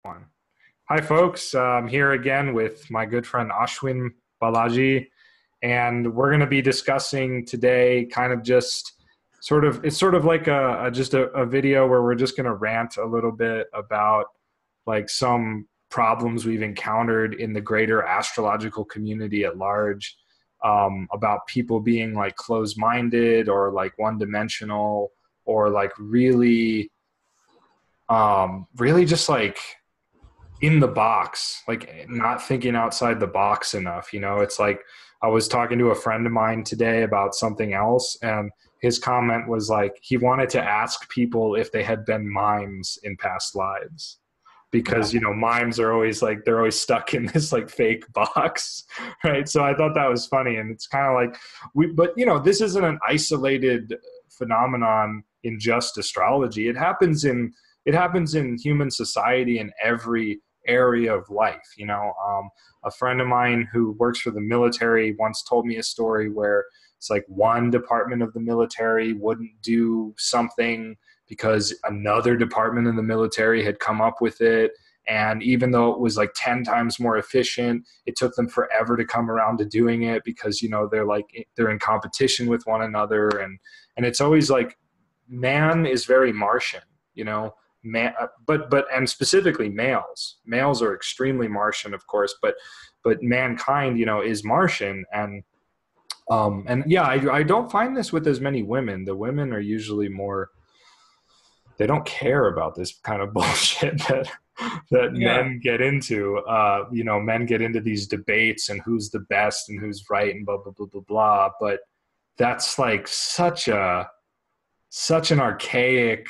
One. Hi, folks. I'm here again with my good friend Ashwin Balaji, and we're going to be discussing today kind of just it's sort of like a video where we're just going to rant a little bit about like some problems we've encountered in the greater astrological community at large, about people being like closed-minded or like one-dimensional or like really just like in the box, like not thinking outside the box enough. It's like I was talking to a friend of mine today about something else, and his comment was like he wanted to ask people if they had been mimes in past lives, because mimes are always like they're always stuck in this like fake box, right? So I thought that was funny, and it's kind of like but this isn't an isolated phenomenon in just astrology. It happens in human society in every area of life. A friend of mine who works for the military once told me a story where it's like one department of the military wouldn't do something because another department in the military had come up with it. And even though it was like 10 times more efficient, it took them forever to come around to doing it because, they're in competition with one another. And it's always like, man is very Martian, man, and specifically males are extremely Martian, of course, but mankind, is Martian. And yeah, I don't find this with as many women. The women are usually more, they don't care about this kind of bullshit that men get into. Men get into these debates and who's the best and who's right and blah, blah, blah, blah, blah. But that's like such an archaic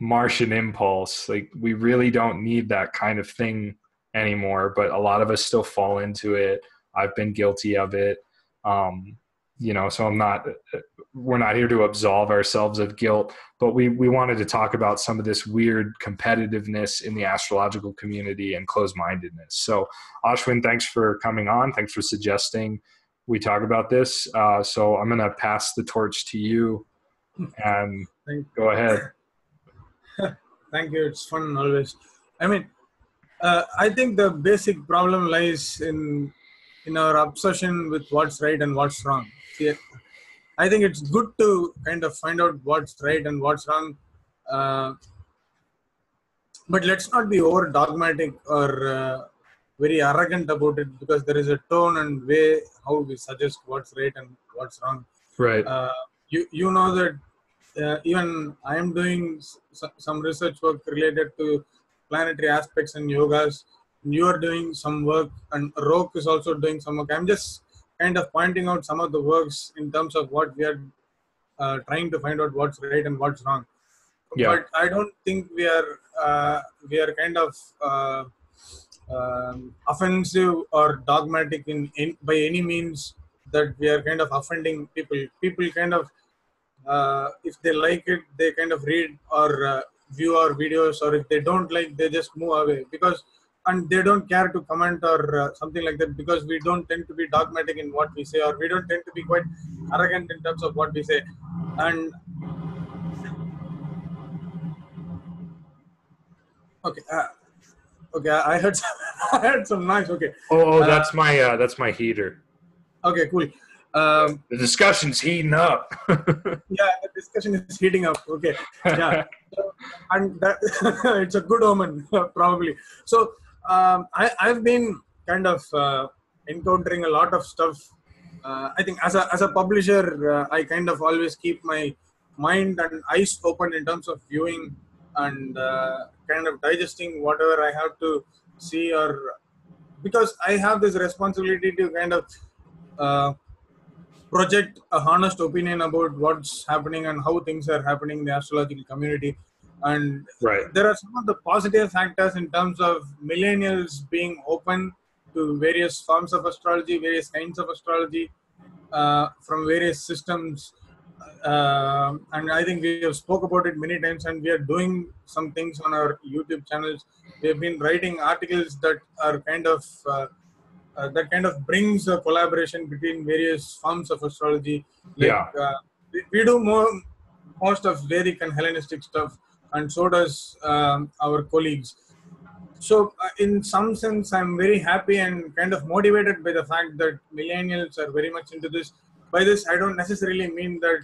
Martian impulse. Like, we really don't need that kind of thing anymore, but a lot of us still fall into it. I've been guilty of it. So we're not here to absolve ourselves of guilt, but we wanted to talk about some of this weird competitiveness in the astrological community and closed-mindedness. So Ashwin, thanks for coming on. Thanks for suggesting we talk about this. So I'm going to pass the torch to you and go ahead. Thank you. It's fun always. I mean, I think the basic problem lies in our obsession with what's right and what's wrong. See, I think it's good to kind of find out what's right and what's wrong, but let's not be over dogmatic or very arrogant about it, because there is a tone and way how we suggest what's right and what's wrong. Right. You know that even I am doing some research work related to planetary aspects and yogas. You are doing some work, and Roke is also doing some work. I'm just kind of pointing out some of the works in terms of what we are trying to find out what's right and what's wrong. Yeah. But I don't think we are kind of offensive or dogmatic by any means, that we are kind of offending people. People kind of, if they like it, they kind of read or view our videos, or if they don't like, they just move away, and they don't care to comment or something like that, because we don't tend to be dogmatic in what we say, or we don't tend to be quite arrogant in terms of what we say. And okay, I heard I heard some noise. Okay. That's my heater. Okay, cool. The discussion's heating up. Yeah, the discussion is heating up. Okay, yeah, and that it's a good omen, probably. So I've been kind of encountering a lot of stuff. I think as a publisher, I kind of always keep my mind and eyes open in terms of viewing and kind of digesting whatever I have to see, or because I have this responsibility to kind of project a honest opinion about what's happening and how things are happening in the astrological community. And there are some of the positive factors in terms of millennials being open to various forms of astrology, various kinds of astrology from various systems. And I think we have spoke about it many times, and we are doing some things on our YouTube channels. We have been writing articles that are kind of that kind of brings a collaboration between various forms of astrology. We do most of Vedic and Hellenistic stuff, and so does our colleagues. So in some sense, I'm very happy and kind of motivated by the fact that millennials are very much into this. By this, I don't necessarily mean that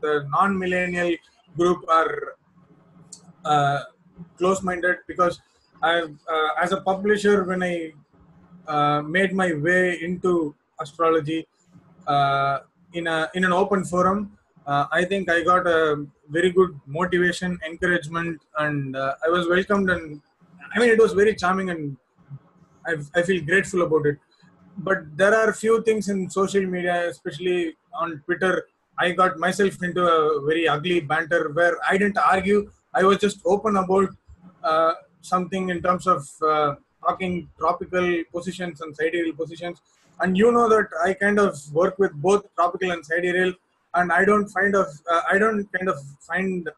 the non-millennial group are uh, close-minded, because as a publisher, when I made my way into astrology uh, in an open forum, I think I got a very good motivation, encouragement, and I was welcomed. And I mean, it was very charming, and I feel grateful about it. But there are few things in social media, especially on Twitter. I got myself into a very ugly banter where I didn't argue. I was just open about uh, something in terms of talking tropical positions and sidereal positions. And you know that I kind of work with both tropical and sidereal, and I don't kind of find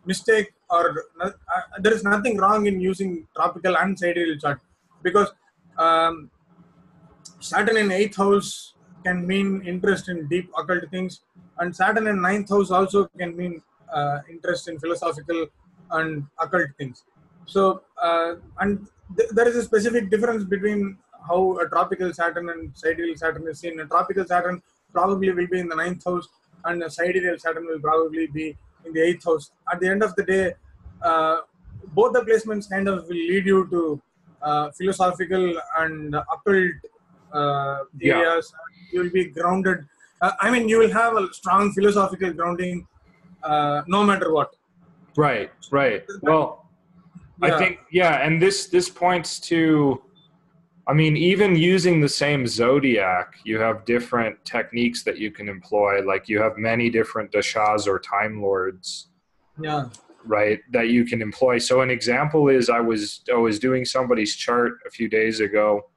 mistake, or there is nothing wrong in using tropical and sidereal chart, because um, Saturn in eighth house can mean interest in deep occult things, and Saturn in ninth house also can mean interest in philosophical and occult things. So, there is a specific difference between how a tropical Saturn and sidereal Saturn is seen. A tropical Saturn probably will be in the ninth house, and a sidereal Saturn will probably be in the eighth house. At the end of the day, uh, both the placements kind of will lead you to philosophical and occult Yeah. areas. You will be grounded. I mean, you will have a strong philosophical grounding no matter what. Right. Right. Well, I Yeah, think, yeah. And this points to, I mean, even using the same zodiac, you have different techniques that you can employ. Like you have many different dashas or time lords, yeah, right, that you can employ. So an example is I was doing somebody's chart a few days ago,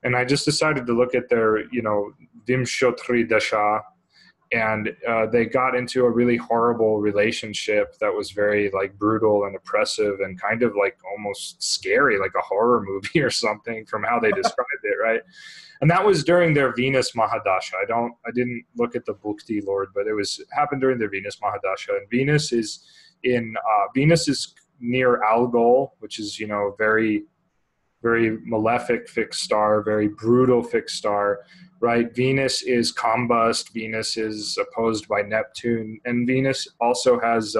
and I just decided to look at their, Vimshotri dasha, and they got into a really horrible relationship that was very like brutal and oppressive and kind of like almost scary, like a horror movie or something from how they described it, right? And that was during their Venus Mahadasha. I didn't look at the Bhukti Lord, but it was happened during their Venus Mahadasha. And Venus is near Algol, which is, very, very malefic fixed star, very brutal fixed star, right? Venus is combust. Venus is opposed by Neptune, and Venus also has,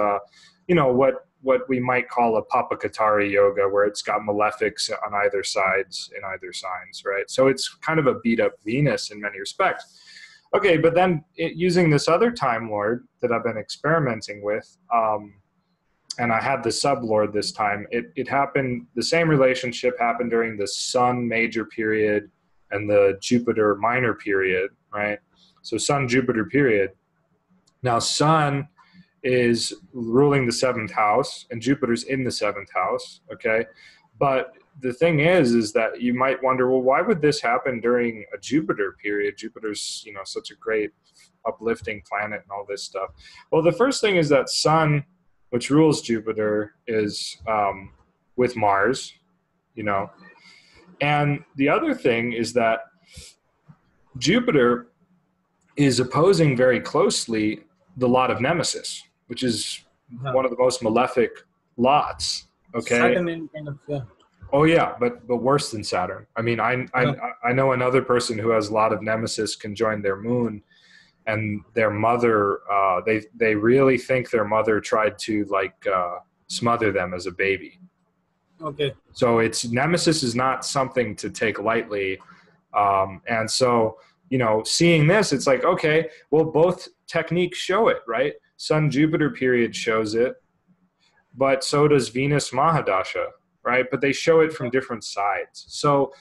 what we might call a Papakatari yoga, where it's got malefics on either sides in either signs, right? So it's kind of a beat up Venus in many respects. Okay, but then using this other Time Lord that I've been experimenting with, and I had the sublord this time. It happened, the same relationship happened during the Sun major period and the Jupiter minor period, right? So Sun Jupiter period. Now Sun is ruling the seventh house and Jupiter's in the seventh house, okay? But the thing is that you might wonder, well, why would this happen during a Jupiter period? Jupiter's, such a great uplifting planet and all this stuff. Well, the first thing is that Sun, which rules Jupiter, is with Mars, And the other thing is that Jupiter is opposing very closely the lot of Nemesis, which is yeah. one of the most malefic lots. Okay. Saturn in kind of, yeah. Oh yeah, but worse than Saturn. I mean, Yeah. I know another person who has a lot of Nemesis conjoined their moon, and their mother, they really think their mother tried to smother them as a baby. Okay. So it's Nemesis is not something to take lightly, and so seeing this, it's like, okay, well, both techniques show it, right? Sun Jupiter period shows it, but so does Venus Mahadasha, right? But they show it from different sides. So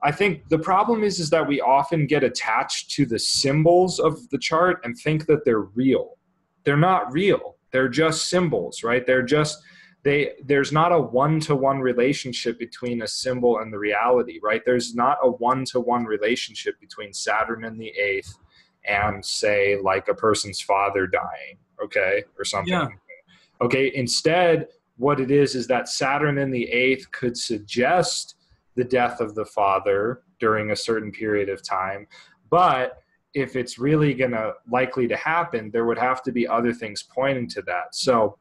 I think the problem is that we often get attached to the symbols of the chart and think that they're real. They're not real. They're just symbols, right? There's not a one-to-one relationship between a symbol and the reality, right? There's not a one-to-one relationship between Saturn in the eighth and, say, like a person's father dying, okay, or something. Yeah. Okay, instead, what it is that Saturn in the eighth could suggest the death of the father during a certain period of time. But if it's really likely to happen, there would have to be other things pointing to that. So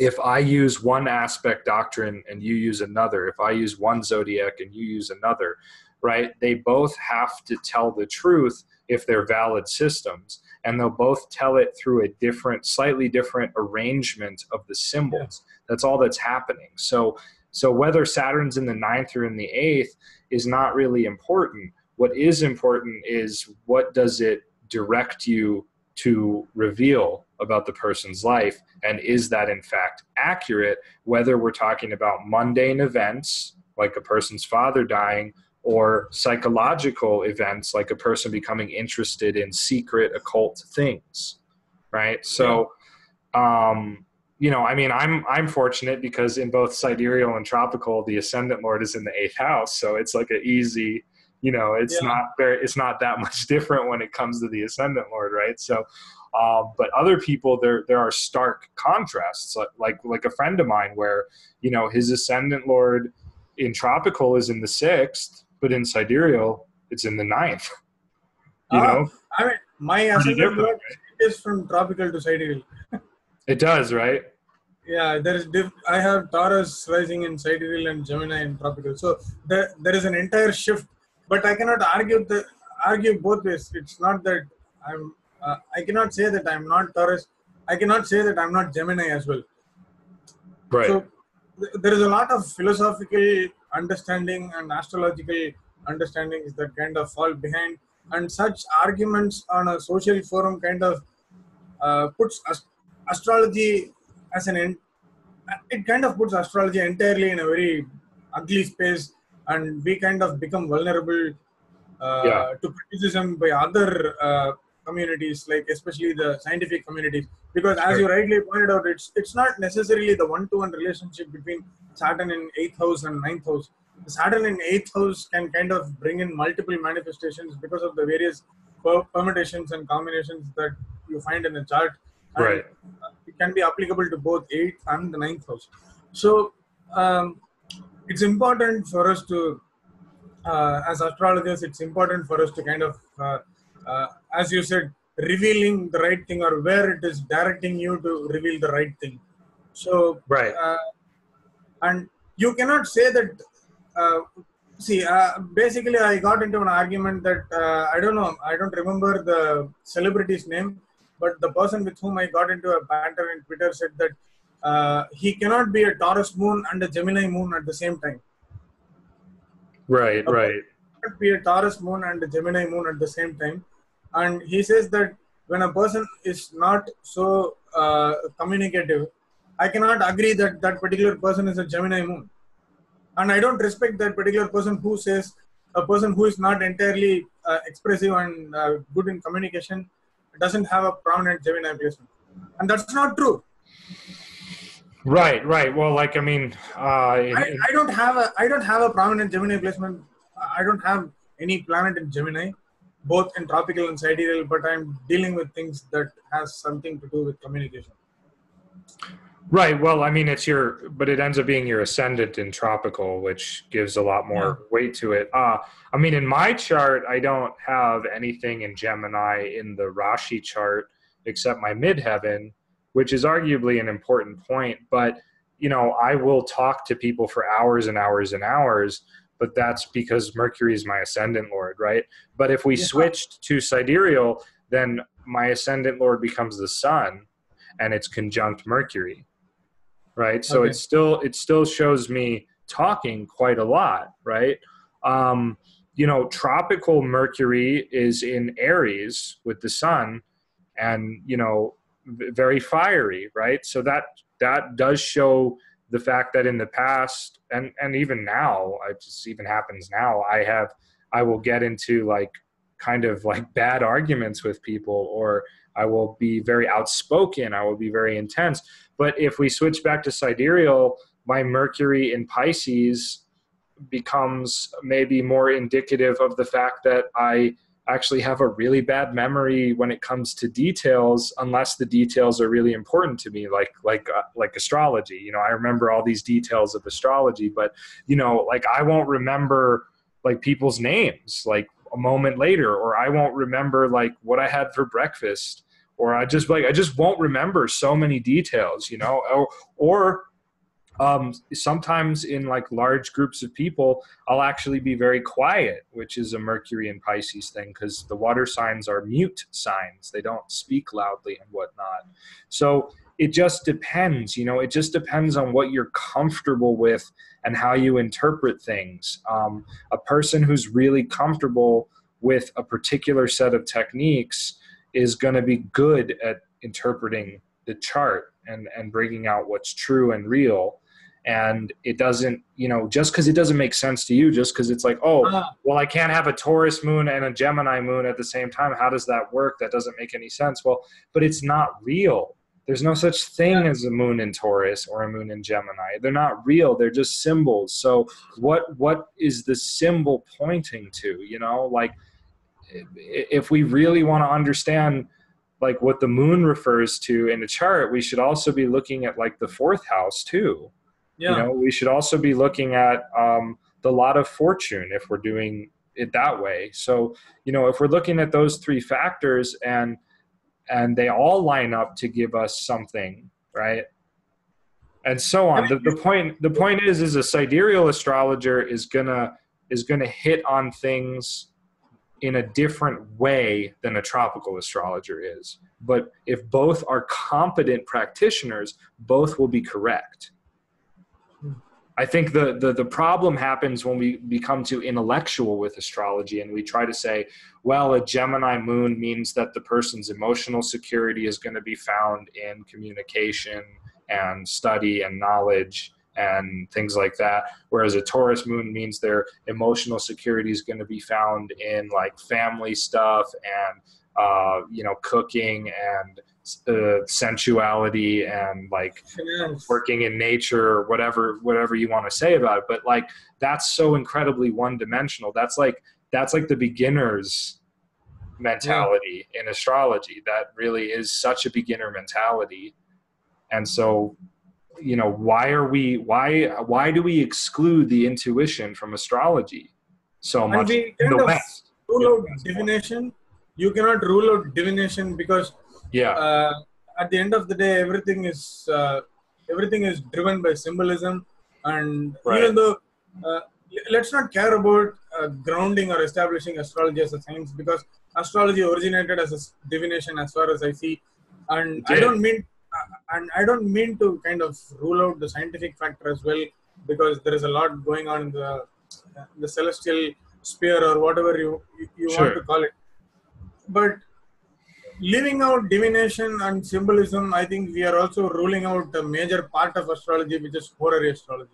if I use one aspect doctrine and you use another, if I use one zodiac and you use another, right? They both have to tell the truth if they're valid systems, and they'll both tell it through a different, slightly different arrangement of the Yeah. symbols. That's all that's happening. So whether Saturn's in the ninth or in the eighth is not really important. What is important is, what does it direct you to reveal about the person's life, and is that in fact accurate, whether we're talking about mundane events like a person's father dying, or psychological events like a person becoming interested in secret occult things, right? Yeah. So I mean, I'm fortunate because in both sidereal and tropical, the ascendant lord is in the eighth house, so it's like an easy, it's Yeah. it's not that much different when it comes to the ascendant lord, right? So, but other people, there are stark contrasts, like a friend of mine where, his ascendant lord in tropical is in the sixth, but in sidereal it's in the ninth. You Ah, know, I mean, my pretty ascendant different, lord right? is from tropical to sidereal. It does, right? Yeah, there is. I have Taurus rising in sidereal and Gemini in tropical. So there is an entire shift. But I cannot argue both ways. It's not that I'm. I cannot say that I'm not Taurus. I cannot say that I'm not Gemini as well. Right. So there is a lot of philosophical understanding and astrological understandings that kind of fall behind, and such arguments on a social forum kind of puts astrology as it kind of puts astrology entirely in a very ugly space, and we kind of become vulnerable Yeah. to criticism by other communities, like especially the scientific communities, because as Sure. you rightly pointed out, it's not necessarily the one-to-one relationship between Saturn in eighth house and ninth house. The Saturn in eighth house can kind of bring in multiple manifestations because of the various permutations and combinations that you find in a chart, and Right. it can be applicable to both eighth and the ninth house. So it's important for us to as astrologers, it's important for us to kind of, as you said, revealing the right thing, or where it is directing you to reveal the right thing. So, Right. and you cannot say that. See, basically, I got into an argument that I don't know, I don't remember the celebrity's name, but the person with whom I got into a banter in Twitter said that he cannot be a Taurus moon and a Gemini moon at the same time. Right. A person Right. could be a Taurus moon and a Gemini moon at the same time. And he says that when a person is not so communicative, I cannot agree that that particular person is a Gemini moon. And I don't respect that particular person who says a person who is not entirely expressive and good in communication doesn't have a prominent Gemini placement. And that's not true. Right. Right. Well, like, I mean, I don't have a prominent Gemini placement. I don't have any planet in Gemini, both in tropical and sidereal. But I'm dealing with things that has something to do with communication. right. Well, I mean, but it ends up being your ascendant in tropical, which gives a lot Yeah. more weight to it. I mean, in my chart, I don't have anything in Gemini in the Rashi chart except my midheaven, which is arguably an important point. But, I will talk to people for hours and hours and hours, but that's because Mercury is my ascendant lord, right? But if we Yeah. switched to sidereal, then my ascendant lord becomes the sun, and it's conjunct Mercury, right? So Okay. it still shows me talking quite a lot, right? Tropical Mercury is in Aries with the sun, and very fiery, right? So that does show the fact that in the past, and even now, it just even happens now, I will get into like kind of like bad arguments with people, or I will be very outspoken, I will be very intense. But if we switch back to sidereal, my Mercury in Pisces becomes maybe more indicative of the fact that I actually have a really bad memory when it comes to details, unless the details are really important to me, like astrology. I remember all these details of astrology, but like I won't remember like people's names like a moment later, or I won't remember like what I had for breakfast, or I just won't remember so many details, or sometimes in like large groups of people, I'll actually be very quiet, which is a Mercury and Pisces thing, because the water signs are mute signs. They don't speak loudly and whatnot. So it just depends, it just depends on what you're comfortable with and how you interpret things. A person who's really comfortable with a particular set of techniques is going to be good at interpreting the chart and bringing out what's true and real. And it doesn't, just because it doesn't make sense to you, just because it's like, oh, well, I can't have a Taurus moon and a Gemini moon at the same time. How does that work? That doesn't make any sense. Well, but it's not real. There's no such thing as a moon in Taurus or a moon in Gemini. They're not real. They're just symbols. So what is the symbol pointing to? Like, if we really want to understand like what the moon refers to in a chart, we should also be looking at like the fourth house too. We should also be looking at the lot of fortune if we're doing it that way. So, if we're looking at those three factors and they all line up to give us something, right? And so on. The point is a sidereal astrologer is gonna hit on things in a different way than a tropical astrologer is. But if both are competent practitioners, both will be correct. I think the problem happens when we become too intellectual with astrology and we try to say, well, a Gemini moon means that the person's emotional security is going to be found in communication and study and knowledge and things like that. Whereas a Taurus moon means their emotional security is going to be found in like family stuff and, cooking and sensuality and like working in nature or whatever you want to say about it. But like, that's so incredibly one-dimensional. That's like the beginner's mentality in astrology. That really is such a beginner mentality. And so, why do we exclude the intuition from astrology so much in the West? Rule out divination. You cannot rule out divination because at the end of the day, everything is driven by symbolism, and even though let's not care about grounding or establishing astrology as a science, because astrology originated as a divination, as far as I see, and I don't mean to kind of rule out the scientific factor as well, because there is a lot going on in the celestial sphere or whatever you want to call it. But leaving out divination and symbolism, I think we are also ruling out a major part of astrology, which is horary astrology.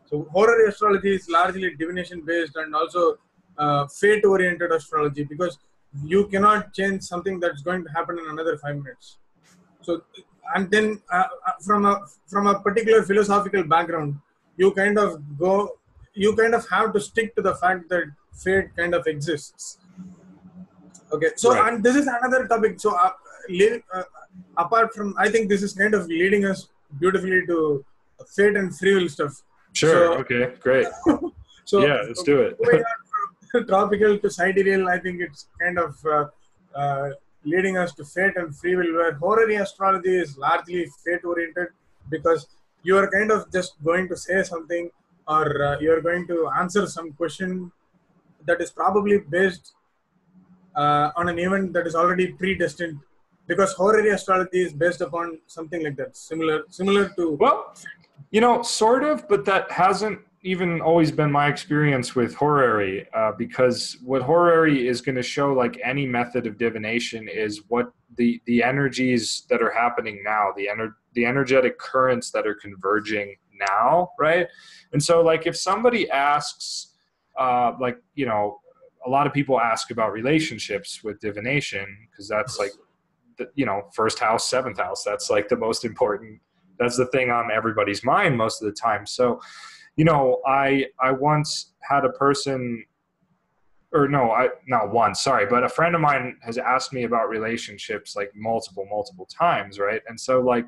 So horary astrology is largely divination based and also fate oriented astrology, because you cannot change something that's going to happen in another 5 minutes. So, and then from a particular philosophical background, you kind of have to stick to the fact that fate kind of exists. Okay, so and this is another topic. So apart from, I think this is kind of leading us beautifully to fate and free will stuff. Sure. So, okay, great. So yeah, let's do it. Going on from tropical to sidereal, I think it's kind of leading us to fate and free will, where horary astrology is largely fate oriented, because you are kind of just going to say something, or you are going to answer some question that is probably based on an event that is already predestined, because horary astrology is based upon something like that, similar to... Well, sort of, but that hasn't even always been my experience with horary, because what horary is going to show, like any method of divination, is what the energies that are happening now, the energetic currents that are converging now, right? And so, like, if somebody asks, a lot of people ask about relationships with divination, because that's like, first house, seventh house. That's like the most important. That's the thing on everybody's mind most of the time. So, I once had a person, or no, not once, sorry, but a friend of mine has asked me about relationships like multiple times, right? And so, like,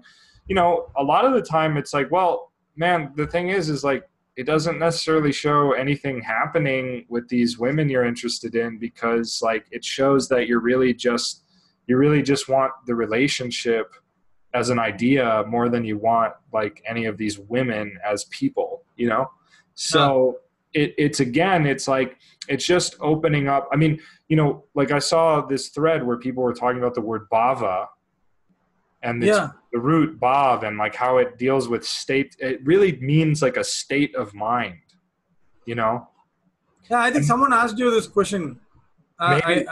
a lot of the time it's like, well, man, the thing is like, it doesn't necessarily show anything happening with these women you're interested in, because like it shows that you're really just You really just want the relationship as an idea more than you want like any of these women as people, you know? Yeah. So it's again, it's like, it's just opening up. I mean, you know, like I saw this thread where people were talking about the word bhava, and it's Yeah. the root bhav, and like how it deals with state. It really means like a state of mind, you know? Yeah. I think And someone asked you this question. maybe, I think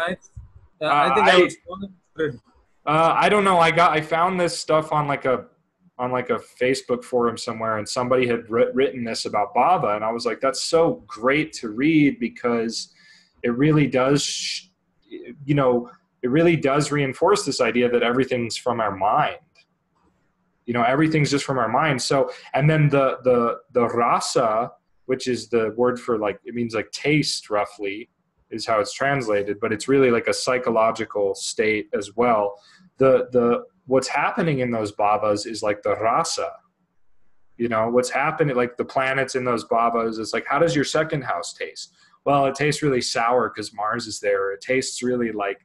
I I was following the thread. I don't know. I found this stuff on like a Facebook forum somewhere, and somebody had written this about bhava, and I was like, that's so great to read, because it really does, you know, it really does reinforce this idea that everything's from our mind. You know, everything's just from our mind. So, and then the rasa, which is the word for like, it means like taste roughly, is how it's translated, but it's really like a psychological state as well. The what's happening in those bhavas is like the rasa. You know, what's happening, like the planets in those bhavas, is like, how does your second house taste? Well, it tastes really sour because Mars is there. It tastes really like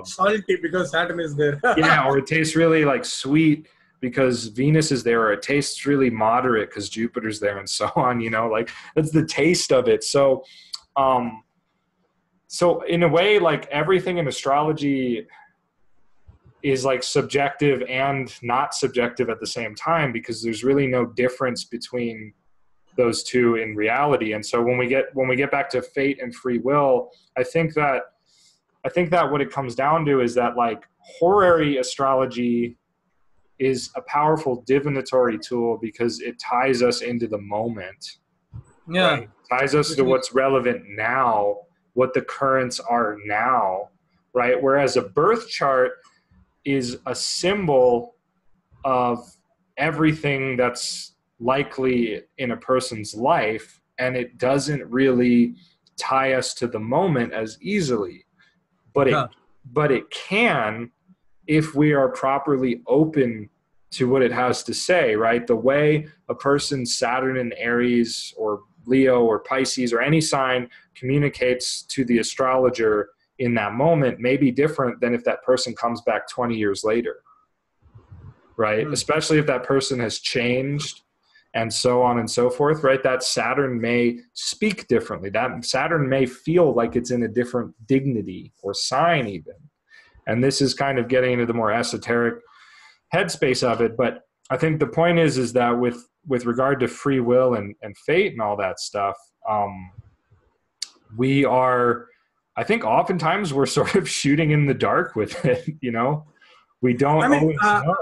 Salty because Saturn is there. yeah, or it tastes really like sweet because Venus is there, or it tastes really moderate because Jupiter's there, and so on. You know, like that's the taste of it. Um, so in a way, like everything in astrology is like subjective and not subjective at the same time, because there's really no difference between those two in reality. And so when we get back to fate and free will, I think that what it comes down to is that like horary astrology is a powerful divinatory tool because it ties us into the moment, Yeah. right? Ties us to what's relevant now, what the currents are now, right? Whereas a birth chart is a symbol of everything that's likely in a person's life, and it doesn't really tie us to the moment as easily, but Yeah. it can, if we are properly open to what it has to say, right? The way a person's Saturn in Aries or Leo or Pisces or any sign communicates to the astrologer in that moment may be different than if that person comes back 20 years later, right? Mm. Especially if that person has changed and so on and so forth, right? That Saturn may speak differently. That Saturn may feel like it's in a different dignity or sign even. And this is kind of getting into the more esoteric headspace of it. But I think the point is that with regard to free will and fate and all that stuff, we are, I think oftentimes we're sort of shooting in the dark with it, you know? We don't I mean, always know.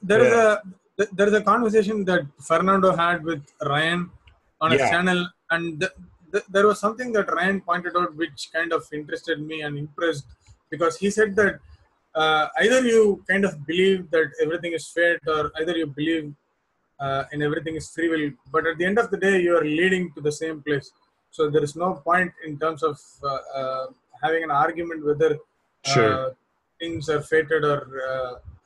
there is Yeah. a conversation that Fernando had with Ryan on his Yeah. channel, and there was something that Ryan pointed out which kind of interested me and impressed, because he said that either you kind of believe that everything is fate, or either you believe in everything is free will, but at the end of the day you are leading to the same place. So there is no point in terms of having an argument whether Sure. things are fated or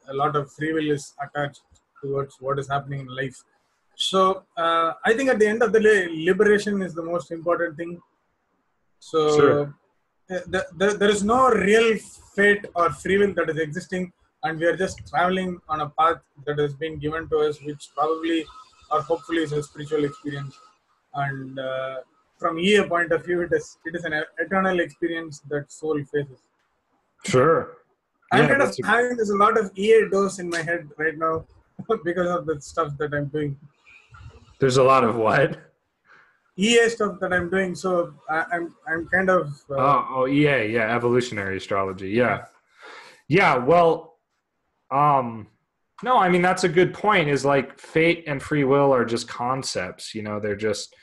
a lot of free will is attached towards what is happening in life. So I think at the end of the day, liberation is the most important thing. Sure. So there is no real fate or free will that is existing, and we are just traveling on a path that has been given to us, which probably or hopefully is a spiritual experience. And from EA point of view, it is an eternal experience that soul faces. Sure. I'm Yeah, kind of having this a lot of EA dose in my head right now because of the stuff that I'm doing. there's a lot of what? EA stuff that I'm doing, so I'm kind of EA, yeah, evolutionary astrology. yeah. Yeah. Yeah, well, um no, I mean that's a good point, is like fate and free will are just concepts, you know, they're just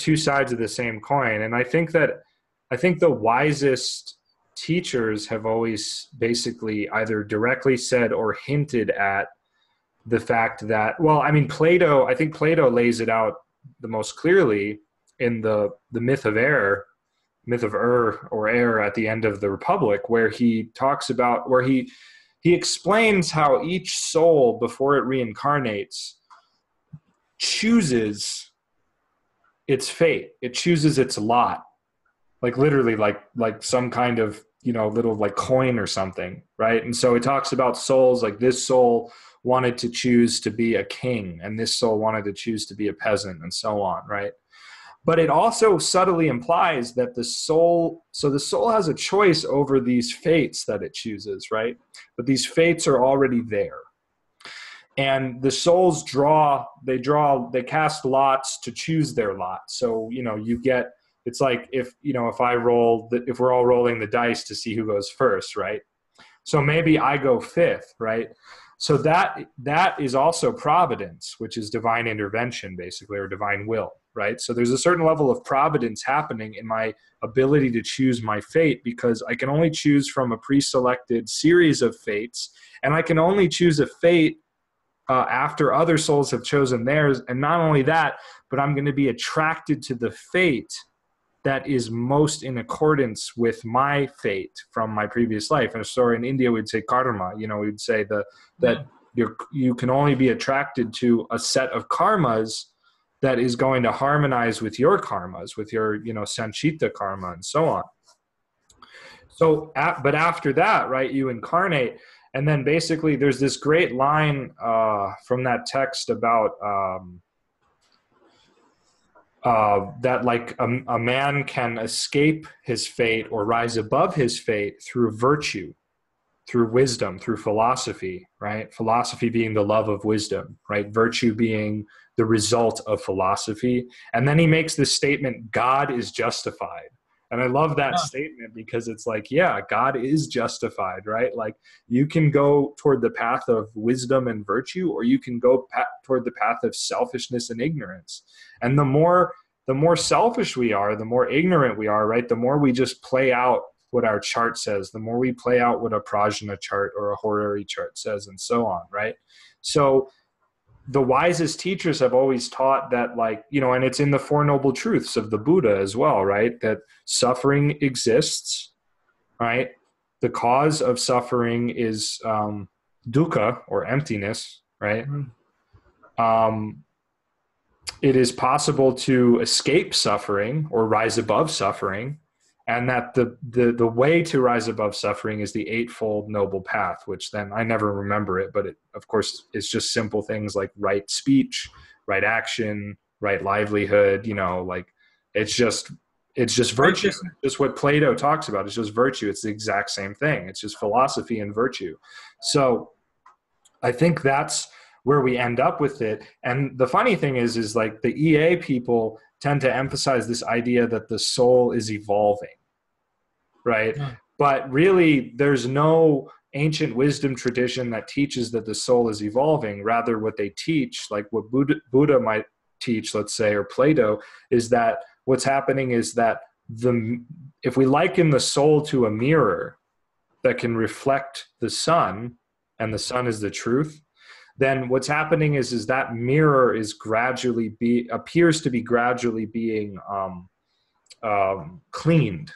two sides of the same coin. And I think the wisest teachers have always basically either directly said or hinted at the fact that, well, I mean, I think Plato lays it out the most clearly in the myth of Ur at the end of the Republic, where he talks about, where he explains how each soul before it reincarnates chooses its fate. It chooses its lot, like literally, like some kind of little like coin or something, right? And so it talks about souls, like this soul wanted to choose to be a king and this soul wanted to choose to be a peasant and so on, right? But it also subtly implies that the soul has a choice over these fates that it chooses, right? But these fates are already there. And the souls they cast lots to choose their lot. So, it's like if we're all rolling the dice to see who goes first, right? So maybe I go fifth, right? So that is also providence, which is divine intervention, basically, or divine will, right? So there's a certain level of providence happening in my ability to choose my fate, because I can only choose from a pre-selected series of fates, and I can only choose a fate after other souls have chosen theirs. And not only that, but I'm going to be attracted to the fate that is most in accordance with my fate from my previous life. And so in India, we'd say karma. We'd say that you can only be attracted to a set of karmas that is going to harmonize with your karmas, with your, sanchita karma and so on. So, but after that, right, you incarnate. And then basically there's this great line from that text about that like a man can escape his fate or rise above his fate through virtue, through wisdom, through philosophy, right? Philosophy being the love of wisdom, right? Virtue being the result of philosophy. And then he makes this statement, God is justified. And I love that statement because it's like, yeah, God is justified, right? Like you can go toward the path of wisdom and virtue, or you can go toward the path of selfishness and ignorance. And the more selfish we are, the more ignorant we are, right? The more we just play out what our chart says, the more we play out what a prajna chart or a horary chart says, and so on, right? So the wisest teachers have always taught that, like, and it's in the Four Noble Truths of the Buddha as well, right? That suffering exists, right? The cause of suffering is dukkha, or emptiness, right? It is possible to escape suffering or rise above suffering, and that the way to rise above suffering is the Eightfold Noble Path, which then I never remember it, but it, of course, it's just simple things like right speech, right action, right livelihood, like it's just virtue. Just what Plato talks about. It's just virtue. It's the exact same thing. It's just philosophy and virtue. So I think that's where we end up with it. And the funny thing is like the EA people tend to emphasize this idea that the soul is evolving, right? But really, there's no ancient wisdom tradition that teaches that the soul is evolving. Rather, what they teach, like what Buddha might teach, let's say, or Plato, is that what's happening is that if we liken the soul to a mirror that can reflect the sun, and the sun is the truth, then what's happening is that mirror is appears to be gradually being cleaned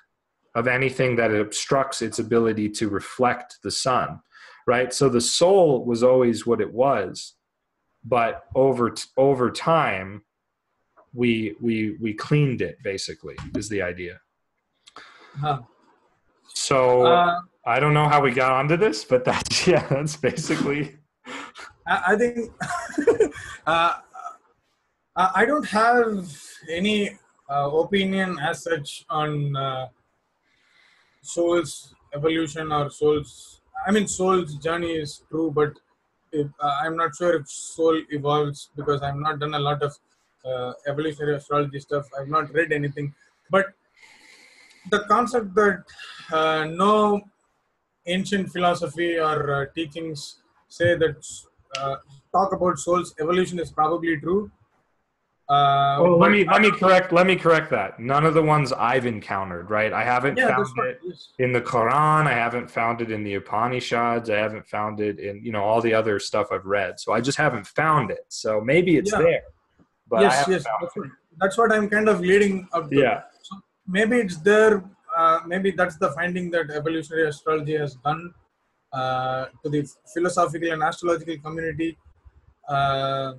of anything that obstructs its ability to reflect the sun, right? So the soul was always what it was, but over time, we cleaned it, basically, is the idea. So I don't know how we got onto this, but that's basically. I think I don't have any opinion as such on soul's evolution or soul's. I mean, soul's journey is true, but I'm not sure if soul evolves because I've not done a lot of evolutionary astrology stuff. I've not read anything, but the concept that no ancient philosophy or teachings say that talk about soul's evolution is probably true. Let me correct that. None of the ones I've encountered, right? I haven't found it in the Quran. I haven't found it in the Upanishads. I haven't found it in all the other stuff I've read. So I just haven't found it. So maybe it's there, but that's what I'm kind of leading up to. Yeah. So maybe it's there. Maybe that's the finding that evolutionary astrology has done to the philosophical and astrological community. It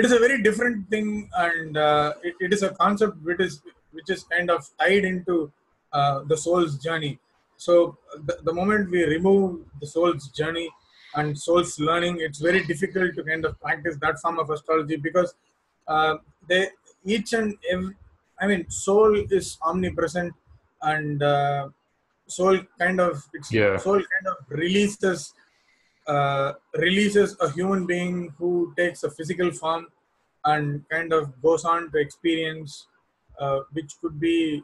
is a very different thing, and it is a concept which is which is kind of tied into the soul's journey. So the moment we remove the soul's journey and soul's learning, it's very difficult to kind of practice that form of astrology, because uh, they each and every, I mean, soul is omnipresent, and Yeah. soul kind of releases a human being who takes a physical form and kind of goes on to experience, which could be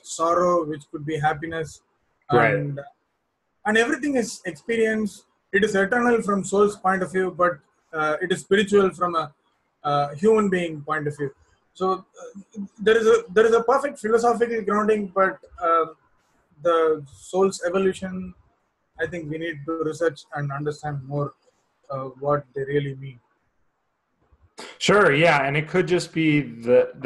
sorrow, which could be happiness, Right. and everything is experience. It is eternal from soul's point of view, but it is spiritual from a human being point of view. So there is a perfect philosophical grounding, but the soul's evolution, I think we need to research and understand more what they really mean. Sure, yeah, and it could just be that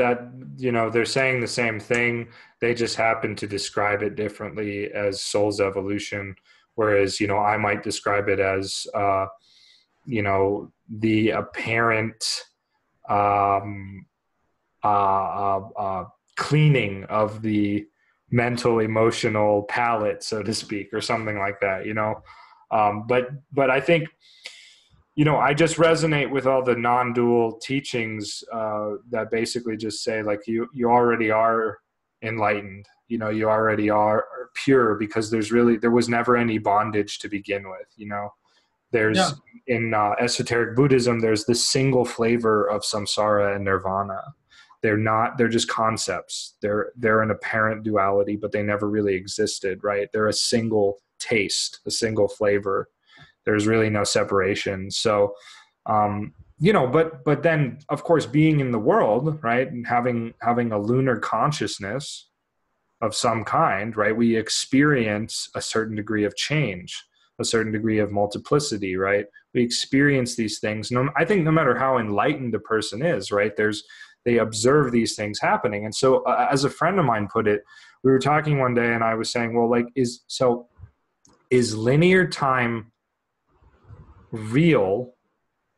they're saying the same thing. They just happen to describe it differently as soul's evolution, whereas I might describe it as the apparent um, cleaning of the mental emotional palette, so to speak, or something like that. But I think I just resonate with all the non-dual teachings that basically just say like you already are enlightened. You already are pure because there was never any bondage to begin with. Yeah, There's in esoteric Buddhism, there's this single flavor of samsara and nirvana. They're just concepts. They're an apparent duality, but they never really existed, right? They're a single taste, a single flavor. There's really no separation. So, but then of course being in the world, right, and having a lunar consciousness of some kind, right, we experience a certain degree of change, a certain degree of multiplicity, right? We experience these things. I think no matter how enlightened a person is, right, they observe these things happening. And so, as a friend of mine put it, we were talking one day, and I was saying, well, like, is linear time real,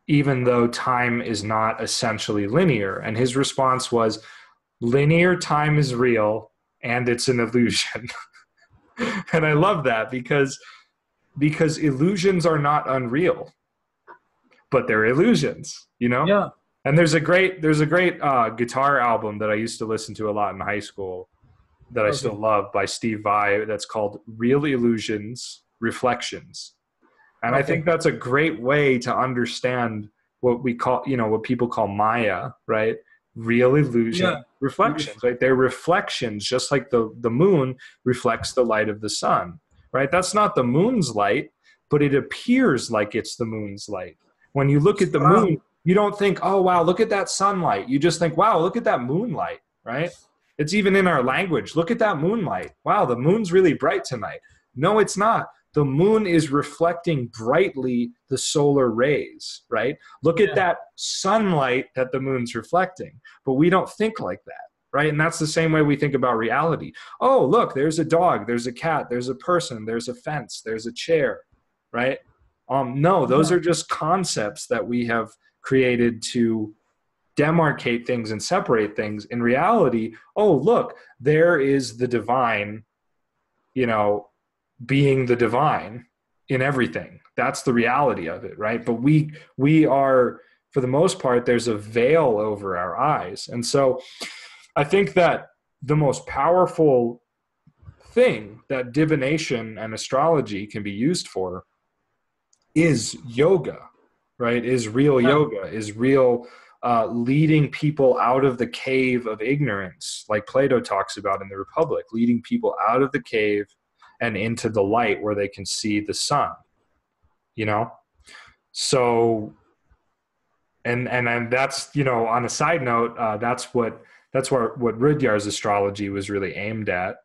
even though time is not essentially linear? And his response was, linear time is real and it's an illusion. And I love that because illusions are not unreal, but they're illusions. yeah, And there's a great guitar album that I used to listen to a lot in high school that I still okay, love by Steve Vai that's called Real Illusions Reflections. And I okay, think that's a great way to understand what we call, what people call Maya, right? Real illusion yeah, reflections, right? They're reflections, just like the moon reflects the light of the sun, right? That's not the moon's light, but it appears like it's the moon's light. When you look at the ah, moon, you don't think, oh, wow, look at that sunlight. You just think, wow, look at that moonlight, right? It's even in our language. Look at that moonlight. Wow, the moon's really bright tonight. No, it's not. The moon is reflecting brightly the solar rays, right? Look at yeah, that sunlight that the moon's reflecting. But we don't think like that, right? And that's the same way we think about reality. Oh, look, there's a dog, there's a cat, there's a person, there's a fence, there's a chair, right? No, those yeah, are just concepts that we have created to demarcate things and separate things. In reality, oh, look, there is the divine, you know, being the divine in everything. That's the reality of it, right? But we are, for the most part, there's a veil over our eyes. And so I think that the most powerful thing that divination and astrology can be used for is yoga, right? Is real yeah, yoga, is real leading people out of the cave of ignorance, like Plato talks about in the Republic, leading people out of the cave and into the light where they can see the sun, you know? So, and that's, on a side note, what Rudyard's astrology was really aimed at,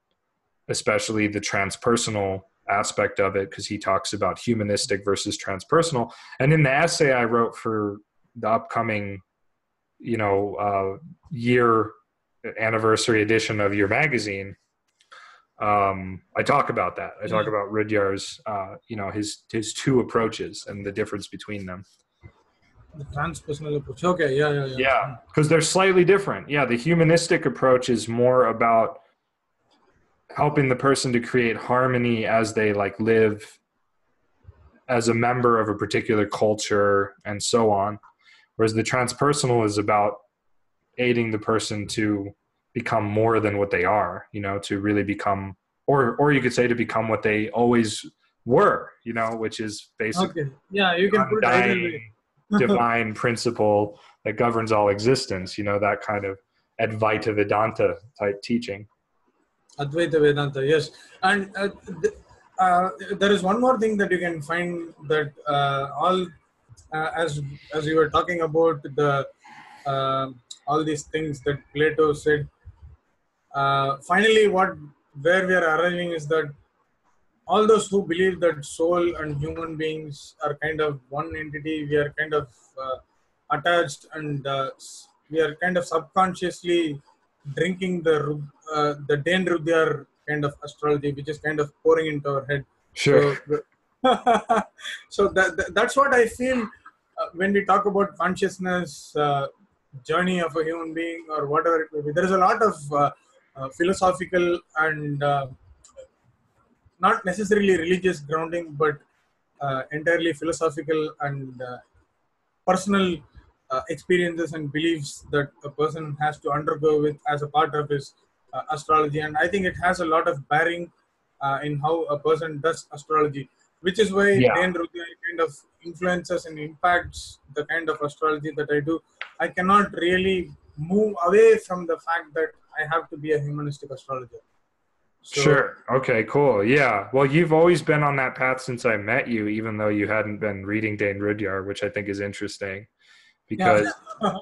especially the transpersonal aspect of it, because he talks about humanistic versus transpersonal. And in the essay I wrote for the upcoming, year anniversary edition of your magazine, I talk about that. I talk yeah. about Rudyard's, his two approaches and the difference between them. The transpersonal approach. Okay, yeah, yeah, yeah. Yeah, because they're slightly different. Yeah, the humanistic approach is more about helping the person to create harmony as they like live as a member of a particular culture and so on. Whereas the transpersonal is about aiding the person to become more than what they are, you know, to really become, or you could say to become what they always were, you know, which is basically Okay, yeah, you the can put it either undying way. divine principle that governs all existence, you know, that kind of Advaita Vedanta type teaching. Advaita Vedanta, yes. And there is one more thing that you can find that all as you were talking about the uh, all these things that Plato said. Finally, what where we are arriving is that all those who believe that soul and human beings are kind of one entity, we are kind of attached, and we are kind of subconsciously drinking the Den Rudyar kind of astrology, which is kind of pouring into our head. Sure. So, so that's what I feel when we talk about consciousness journey of a human being or whatever it may be. There is a lot of philosophical and not necessarily religious grounding, but entirely philosophical and personal experiences and beliefs that a person has to undergo with as a part of his astrology. And I think it has a lot of bearing in how a person does astrology, which is why Yeah. Dan Rudyard kind of influences and impacts the kind of astrology that I do. I cannot really move away from the fact that I have to be a humanistic astrologer. So Sure. Okay, cool. Yeah. Well, you've always been on that path since I met you, even though you hadn't been reading Dane Rudyard, which I think is interesting yeah, because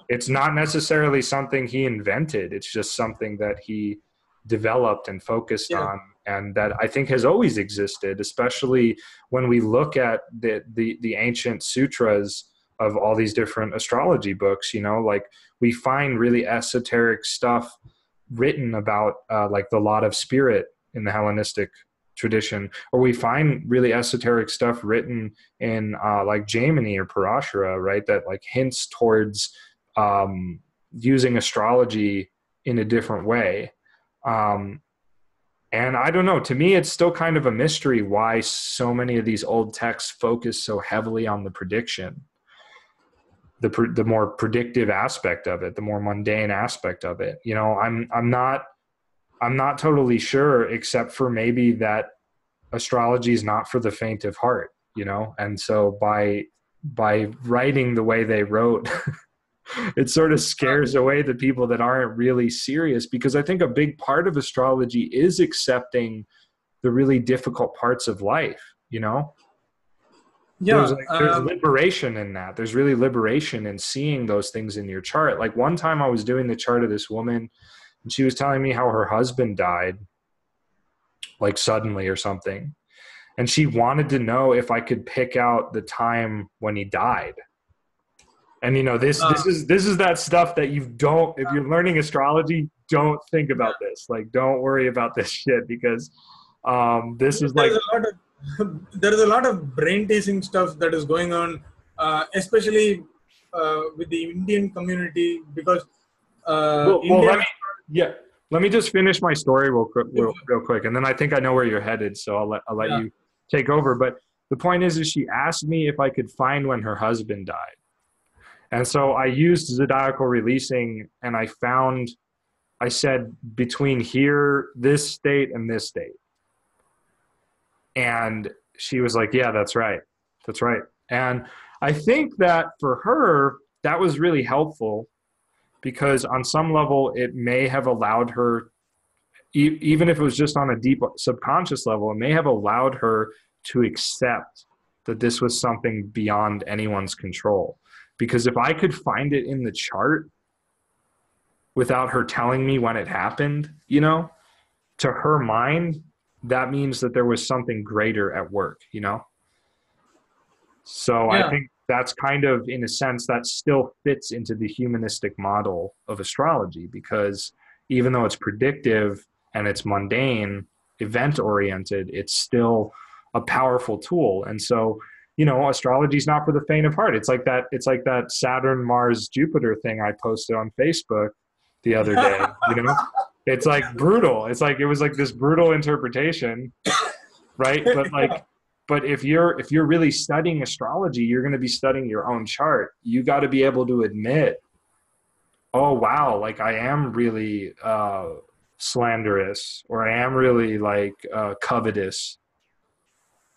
it's not necessarily something he invented. It's just something that he developed and focused yeah, on, and that I think has always existed, especially when we look at the ancient sutras of all these different astrology books, you know, like we find really esoteric stuff written about like the lot of spirit in the Hellenistic tradition, or we find really esoteric stuff written in like Jaimini or Parashara, right? That like hints towards using astrology in a different way. Um, and I don't know, to me, it's still kind of a mystery why so many of these old texts focus so heavily on the prediction, the more predictive aspect of it, the more mundane aspect of it. You know, I'm not totally sure, except for maybe that astrology is not for the faint of heart, you know? And so by writing the way they wrote, it sort of scares away the people that aren't really serious, because I think a big part of astrology is accepting the really difficult parts of life, you know? There's yeah. like there's liberation in that. There's really liberation in seeing those things in your chart. Like one time I was doing the chart of this woman and she was telling me how her husband died like suddenly or something. And she wanted to know if I could pick out the time when he died. And you know, this is that stuff that you don't, if you're learning astrology, don't think about this. Like don't worry about this shit, because this is There like is a lot of there is a lot of brain teasing stuff that is going on, especially with the Indian community, because well Indian let me yeah, let me just finish my story real quick, and then I think I know where you're headed, so I'll let yeah, you take over. But the point is she asked me if I could find when her husband died. And so I used zodiacal releasing, and I said between here, this state, and this state. And she was like, yeah, that's right. That's right. And I think that for her, that was really helpful, because on some level, it may have allowed her, even if it was just on a deep subconscious level, it may have allowed her to accept that this was something beyond anyone's control. Because if I could find it in the chart without her telling me when it happened, you know, to her mind, that means that there was something greater at work, you know? So I yeah, think that's kind of, in a sense, that still fits into the humanistic model of astrology, because even though it's predictive and it's mundane, event oriented, it's still a powerful tool. And so, astrology is not for the faint of heart. It's like that Saturn, Mars, Jupiter thing I posted on Facebook the other day. It's like brutal. It's like it was like this brutal interpretation, right? But if you're really studying astrology, you're going to be studying your own chart. You got to be able to admit, oh wow, like I am really slanderous, or I am really like covetous,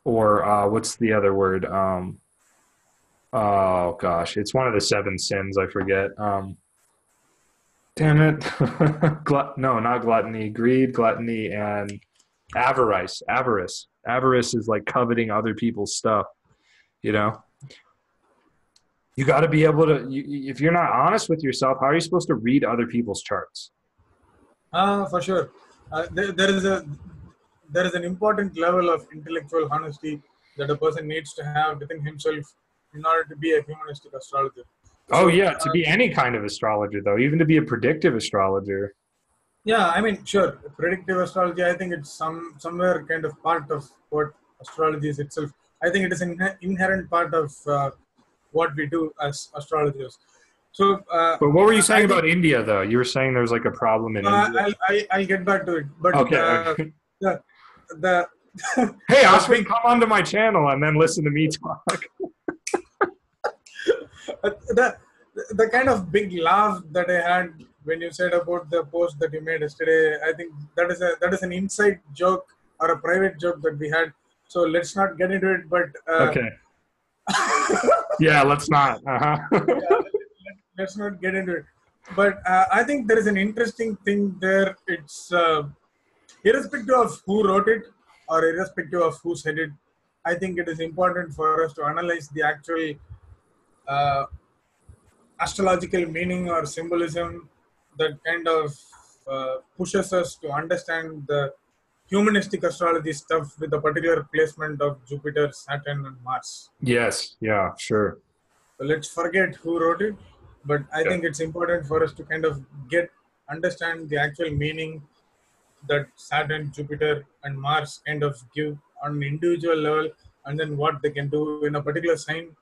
or what's the other word? Oh gosh, it's one of the seven sins. I forget. Damn it. No, not gluttony, greed, gluttony, and avarice. Avarice is like coveting other people's stuff. You know, you got to be able to. If you're not honest with yourself, how are you supposed to read other people's charts? For sure. There is an important level of intellectual honesty that a person needs to have within himself in order to be a humanistic astrologer. Oh So, yeah, to be any kind of astrologer though, even to be a predictive astrologer. yeah, I mean, sure, predictive astrology. I think it's somewhere kind of part of what astrology is itself. I think it is an inherent part of what we do as astrologers. So, But what were you I saying think about India though? You were saying there's like a problem in India. I'll get back to it. But Okay. Okay. the the Hey, the Ashwin, big come onto my channel and then listen to me talk. the the kind of big laugh that I had when you said about the post that you made yesterday, I think that is an inside joke or a private joke that we had. So let's not get into it. But Okay. Yeah, let's not. yeah, let's not get into it. But I think there is an interesting thing there. It's irrespective of who wrote it or irrespective of who said it. I think it is important for us to analyze the actual uh, astrological meaning or symbolism that kind of pushes us to understand the humanistic astrology stuff with a particular placement of Jupiter, Saturn, and Mars. Yes. Yeah. Sure. So let's forget who wrote it, but I Yeah. think it's important for us to kind of understand the actual meaning that Saturn, Jupiter, and Mars kind of give on an individual level, and then what they can do in a particular sign.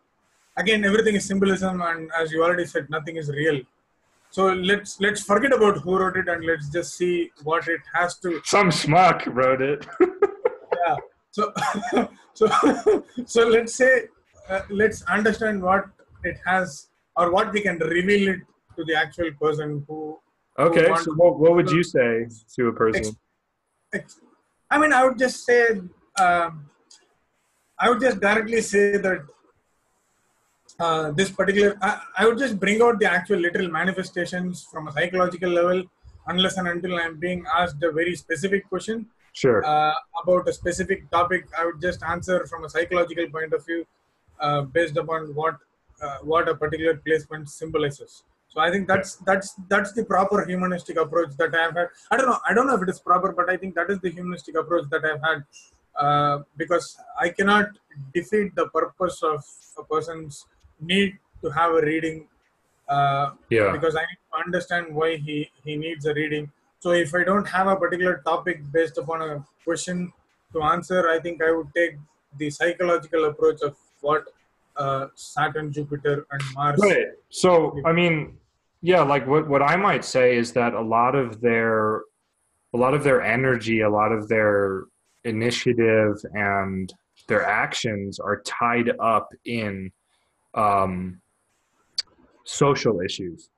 Again, everything is symbolism, and as you already said, nothing is real. So let's forget about who wrote it, and let's just see what it has to. Some schmuck wrote it. Yeah. So so so let's understand what it has, or what we can reveal it to the actual person who Okay. wants So what would to you say to a person? ex, I mean, I would just say, um, I would just directly say that this particular, I would just bring out the actual literal manifestations from a psychological level, unless and until I'm being asked a very specific question Sure. about a specific topic. I would just answer from a psychological point of view, based upon what a particular placement symbolizes. So I think that's the proper humanistic approach that I have had. I don't know if it is proper, but I think that is the humanistic approach that I've had, because I cannot defeat the purpose of a person's need to have a reading, Yeah. because I need to understand why he needs a reading. So if I don't have a particular topic based upon a question to answer, I think I would take the psychological approach of what Saturn, Jupiter, and Mars. Right. So, I mean, yeah, like what I might say is that a lot of their energy, a lot of their initiative and their actions are tied up in um, social issues,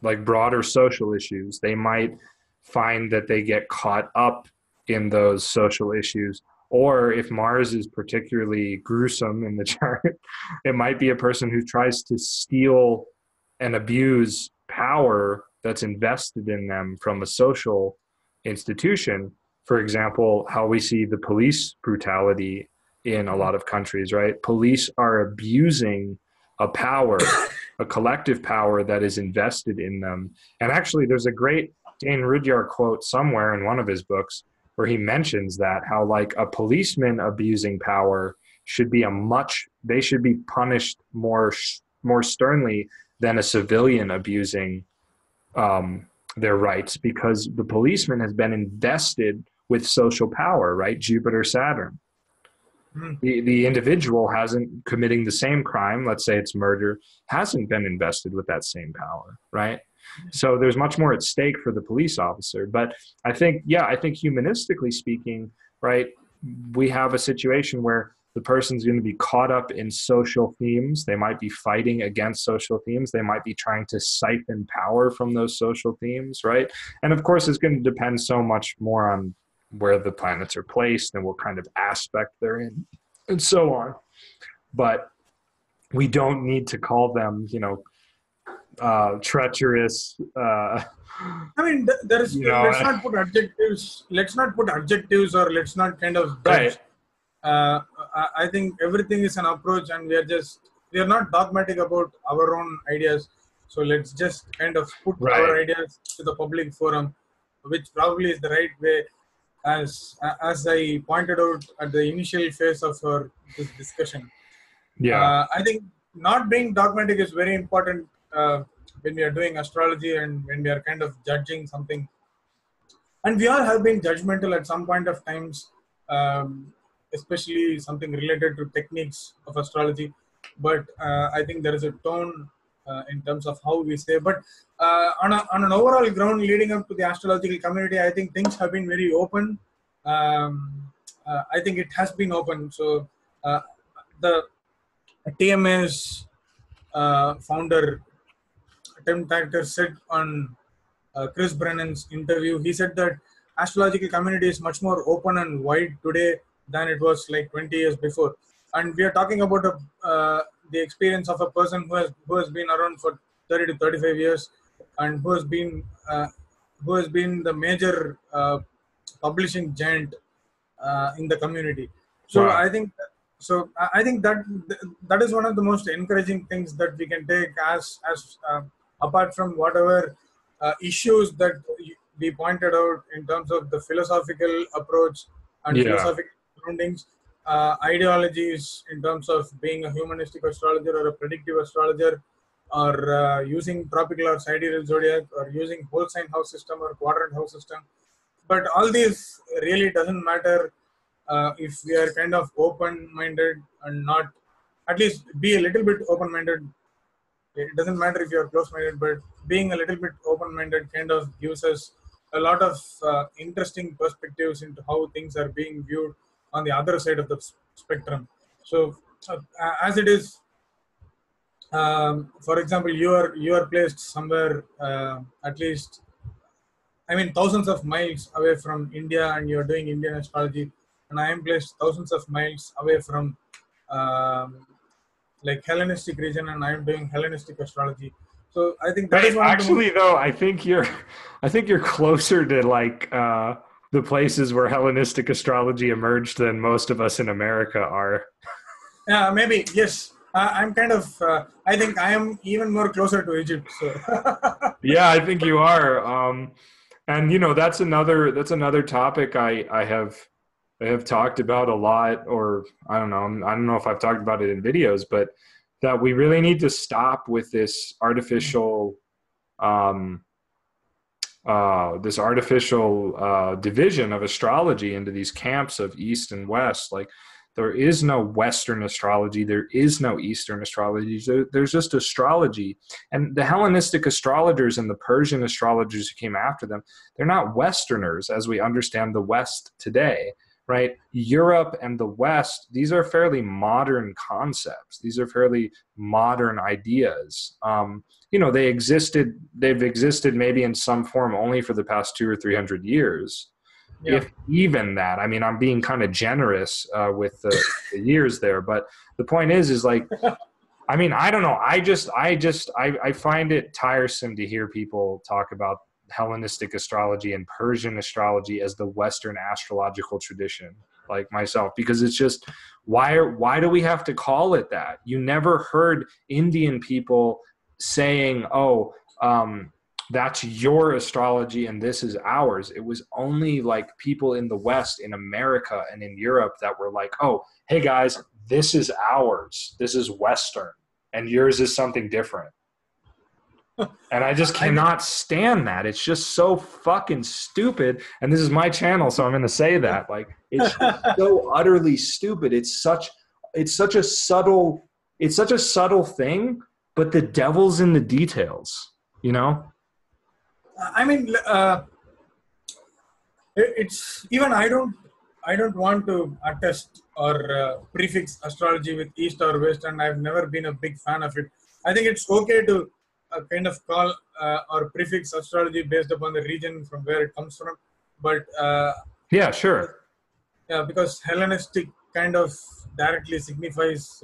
like broader social issues. They might find that they get caught up in those social issues. Or if Mars is particularly gruesome in the chart, it might be a person who tries to steal and abuse power that's invested in them from a social institution. For example, how we see the police brutality in a lot of countries, right? Police are abusing a power, a collective power that is invested in them. And actually, there's a great Dane Rudyard quote somewhere in one of his books where he mentions that how like a policeman abusing power they should be punished more sternly than a civilian abusing their rights, because the policeman has been invested with social power, right? Jupiter, Saturn. Hmm. The individual hasn't committing the same crime, let's say it's murder, hasn't been invested with that same power, right? So there's much more at stake for the police officer. But I think, yeah, I think humanistically speaking, right, we have a situation where the person's going to be caught up in social themes. They might be fighting against social themes. They might be trying to siphon power from those social themes, right? And of course, it's going to depend so much more on where the planets are placed and what kind of aspect they're in, and so on. But we don't need to call them, treacherous. I mean, there's You know, let's not put adjectives. Let's not put adjectives, or let's not kind of right, judge. I think everything is an approach, and we are not dogmatic about our own ideas. So let's just kind of put our right, ideas to the public forum, which probably is the right way. As I pointed out at the initial phase of this discussion, yeah, I think not being dogmatic is very important when we are doing astrology and when we are kind of judging something. And we all have been judgmental at some point of times, especially something related to techniques of astrology. But I think there is a tone in terms of how we say. But on an overall ground leading up to the astrological community, I think things have been very open. I think it has been open. So the TMA's founder Tim Thacker said on Chris Brennan's interview, he said that astrological community is much more open and wide today than it was like 20 years before. And we are talking about the experience of a person who has been around for 30 to 35 years, and who has been the major publishing giant in the community. So wow, I think that that is one of the most encouraging things that we can take as apart from whatever issues that we pointed out in terms of the philosophical approach and yeah, philosophical surroundings, ideologies in terms of being a humanistic astrologer or a predictive astrologer, or using tropical or sidereal zodiac, or using whole sign house system or quadrant house system. But all these really doesn't matter if we are kind of open-minded and not, at least be a little bit open-minded. It doesn't matter if you're close-minded, but being a little bit open-minded kind of gives us a lot of interesting perspectives into how things are being viewed on the other side of the spectrum. So as it is, for example, you are placed somewhere at least, I mean, thousands of miles away from India, and you're doing Indian astrology, and I am placed thousands of miles away from like Hellenistic region, and I am doing Hellenistic astrology. So I think that is right. one of the most. Actually, though, I think you're closer to like the places where Hellenistic astrology emerged than most of us in America are. Yeah, maybe yes. I'm kind of. I think I am even more closer to Egypt. So Yeah, I think you are. And that's another topic I have talked about a lot, or I don't know if I've talked about it in videos, but that we really need to stop with um, this artificial division of astrology into these camps of East and West. Like there is no Western astrology, there is no Eastern astrology. There's just astrology, and the Hellenistic astrologers and the Persian astrologers who came after them, they're not Westerners as we understand the West today. Right? Europe and the West, these are fairly modern concepts. These are fairly modern ideas. They've existed maybe in some form only for the past 200 or 300 years, yeah, if even that. I mean, I'm being kind of generous with the years there, but the point is like, I mean, I don't know. I find it tiresome to hear people talk about Hellenistic astrology and Persian astrology as the Western astrological tradition, like myself, because it's just, why do we have to call it that? You never heard Indian people saying, "Oh, that's your astrology and this is ours." It was only like people in the West, in America and in Europe, that were like, "Oh, hey guys, this is ours. This is Western, and yours is something different." And I just I think cannot stand that. It's just so fucking stupid. And this is my channel, so I'm going to say that. Like, it's just so utterly stupid. It's such a subtle, it's such a subtle thing, but the devil's in the details, you know? I mean, it's even I don't want to attest or prefix astrology with east or west, and I've never been a big fan of it. I think it's okay to kind of call or prefix astrology based upon the region from where it comes from, but Yeah, sure. yeah, because Hellenistic kind of directly signifies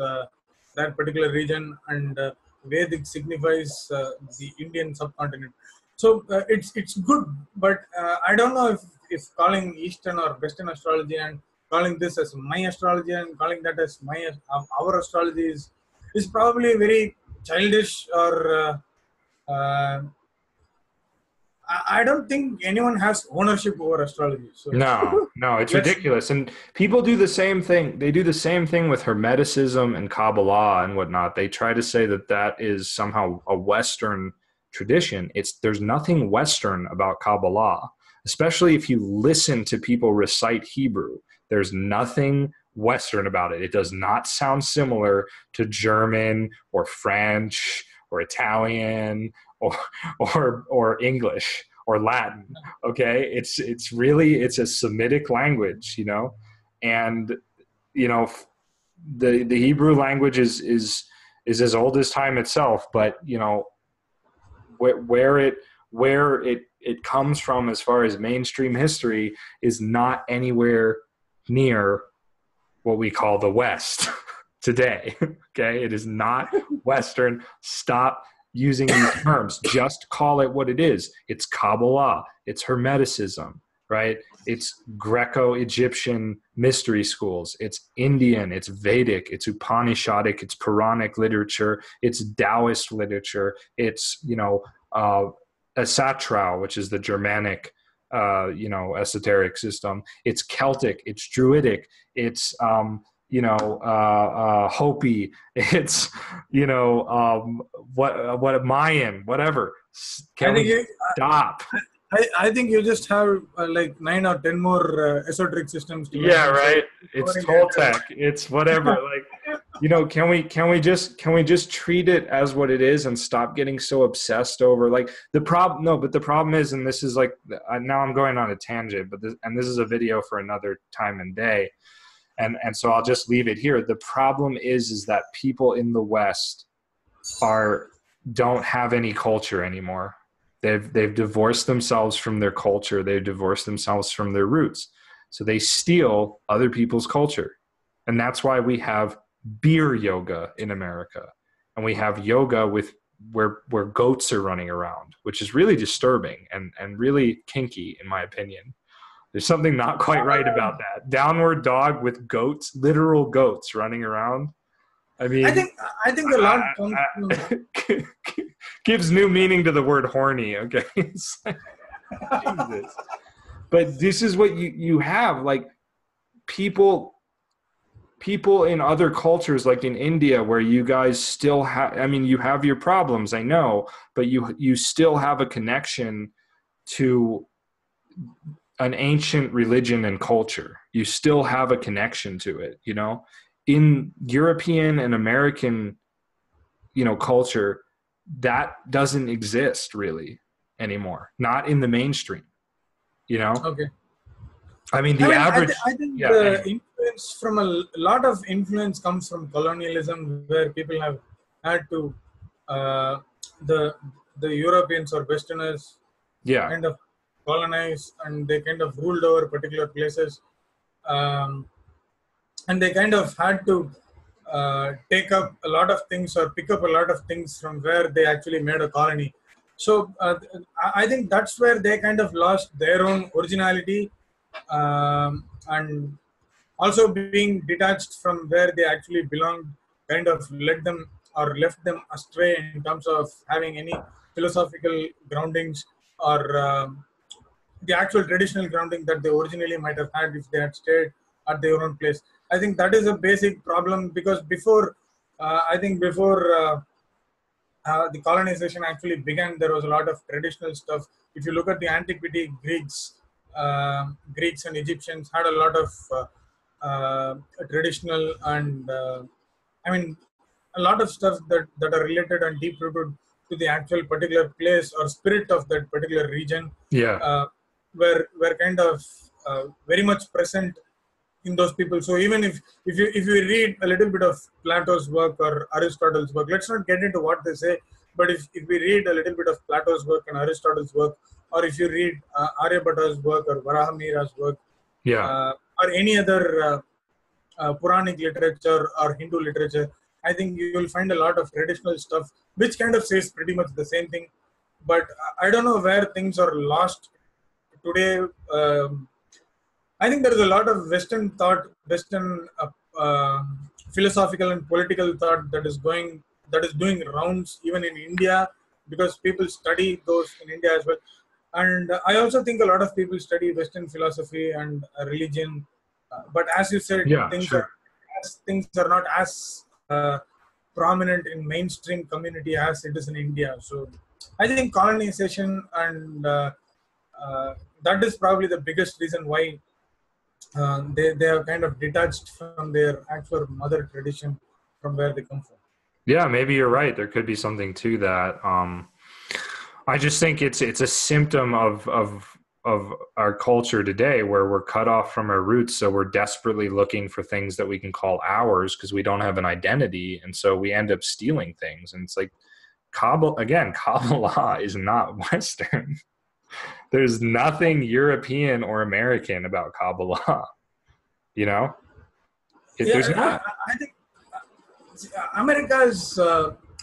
that particular region, and Vedic signifies the Indian subcontinent. So it's good, but I don't know if calling Eastern or Western astrology and calling this as my astrology and calling that as my our astrology is probably very childish or I don't think anyone has ownership over astrology. So No, no, it's let's ridiculous. And people do the same thing. They do the same thing with Hermeticism and Kabbalah and whatnot. They try to say that that is somehow a Western tradition. There's nothing Western about Kabbalah, especially if you listen to people recite Hebrew. There's nothing Western about it. It does not sound similar to German or French or Italian or or English or Latin. Okay, it's a Semitic language, you know, and you know the Hebrew language is as old as time itself, but you know where it comes from as far as mainstream history is not anywhere near what we call the West today. Okay, it is not Western. Stop using these terms. Just call it what it is. It's Kabbalah. It's Hermeticism, right? It's Greco-Egyptian mystery schools. It's Indian. It's Vedic. It's Upanishadic. It's Puranic literature. It's Taoist literature. It's, Asatral, which is the Germanic, esoteric system. It's Celtic. It's Druidic. It's, Hopi. It's, what Mayan, whatever. I Can think we stop? I think you just have like 9 or 10 more esoteric systems to Yeah, mention. So right. It's covering the Toltec. It's whatever. Like, can we just treat it as what it is and stop getting so obsessed over like the problem? No, but the problem is, and this is like now I'm going on a tangent, but this is a video for another time and day, and so I'll just leave it here. The problem is that people in the West don't have any culture anymore. They've divorced themselves from their culture. They've divorced themselves from their roots. So they steal other people's culture. And that's why we have beer yoga in America. And we have yoga with where goats are running around, which is really disturbing and really kinky, in my opinion. There's something not quite right about that. Downward dog with goats, literal goats running around. I mean, I think a lot comes from, gives new meaning to the word horny. Okay, it's like, Jesus. But this is what you have, like people in other cultures, like in India, where you guys still have. I mean, you have your problems, I know, but you still have a connection to an ancient religion and culture. You still have a connection to it, you know. In European and American, culture, that doesn't exist really anymore. Not in the mainstream, you know. okay. I mean, the average. I think Yeah. the Anyway. influence from a lot of influence comes from colonialism, where people have had to uh, the Europeans or Westerners Yeah. kind of colonize, and they kind of ruled over particular places, and they kind of had to take up a lot of things or pick up a lot of things from where they actually made a colony. So I think that's where they kind of lost their own originality, and also being detached from where they actually belonged kind of led them or left them astray in terms of having any philosophical groundings or the actual traditional grounding that they originally might have had if they had stayed at their own place. I think that is a basic problem, because before the colonization actually began, there was a lot of traditional stuff. If you look at the antiquity, Greeks and Egyptians had a lot of traditional and I mean a lot of stuff that are related and deep rooted to the actual particular place or spirit of that particular region. Yeah. Were kind of very much present in those people. So even if you read a little bit of Plato's work or Aristotle's work, let's not get into what they say, but if we read a little bit of Plato's work and Aristotle's work, or if you read Aryabhata's work or Varahamihira's work, Yeah. or any other Puranic literature or Hindu literature, I think you will find a lot of traditional stuff which kind of says pretty much the same thing. But I don't know where things are lost today. I think there is a lot of Western thought, Western philosophical and political thought that is doing rounds even in India, because people study those in India as well. And I also think a lot of people study Western philosophy and religion, but as you said, Yeah. Sure. things are not as prominent in mainstream community as it is in India. So I think colonization and that is probably the biggest reason why they are kind of detached from their actual mother tradition from where they come from. Yeah, maybe you're right. There could be something to that. I just think it's a symptom of our culture today, where we're cut off from our roots, so we're desperately looking for things that we can call ours because we don't have an identity, and so we end up stealing things. And it's like Kabbalah is not Western. There's nothing European or American about Kabbalah. You know, there's not. I think America is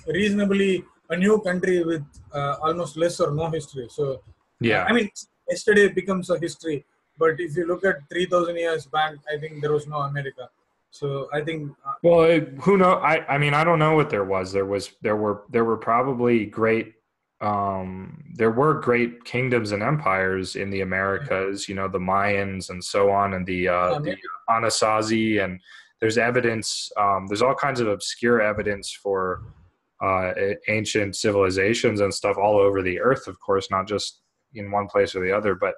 reasonably a new country with almost less or no history. So, Yeah. I mean, yesterday becomes a history, but if you look at 3,000 years back, I think there was no America. So I think. Well, who knows? I mean, I don't know what there was. There were probably great. There were great kingdoms and empires in the Americas. You know, the Mayans and so on, and the Anasazi, and there's evidence. There's all kinds of obscure evidence for ancient civilizations and stuff all over the earth. Of course, not just in one place or the other, but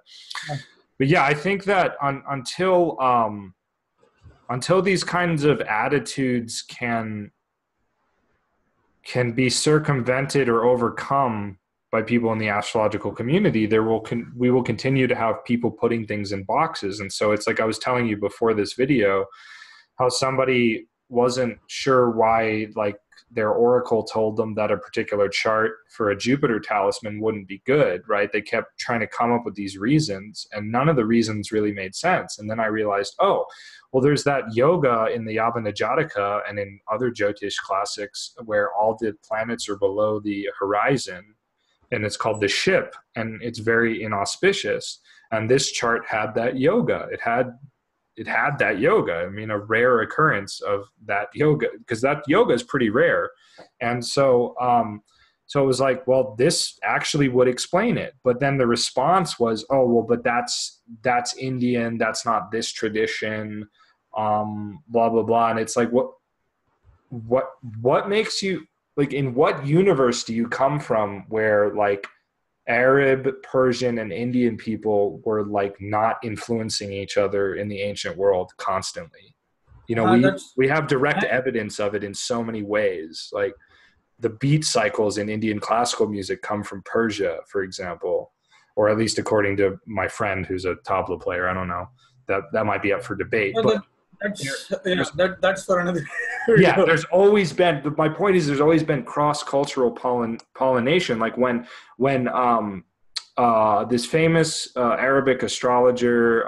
yeah, I think that until these kinds of attitudes can be circumvented or overcome by people in the astrological community, we will continue to have people putting things in boxes. And so it's like I was telling you before this video, how somebody wasn't sure why, like, their oracle told them that a particular chart for a Jupiter talisman wouldn't be good, right? They kept trying to come up with these reasons, and none of the reasons really made sense. And then I realized, oh, well, there's that yoga in the Yavana Jataka and in other Jyotish classics where all the planets are below the horizon, and it's called the ship, and it's very inauspicious. And this chart had that yoga. It had that yoga. I mean, a rare occurrence of that yoga, because that yoga is pretty rare. And so, so it was like, well, this actually would explain it. But then the response was, oh, well, but that's Indian. That's not this tradition, blah, blah, blah. And it's like, what makes you, like, in what universe do you come from where, like, Arab, Persian, and Indian people were, like, not influencing each other in the ancient world constantly? You know, we have direct evidence of it in so many ways. Like, the beat cycles in Indian classical music come from Persia, for example, or at least according to my friend who's a tabla player. I don't know. That might be up for debate. But that's for another. Yeah, there's always been. My point is, there's always been cross-cultural pollination. Like when this famous Arabic astrologer,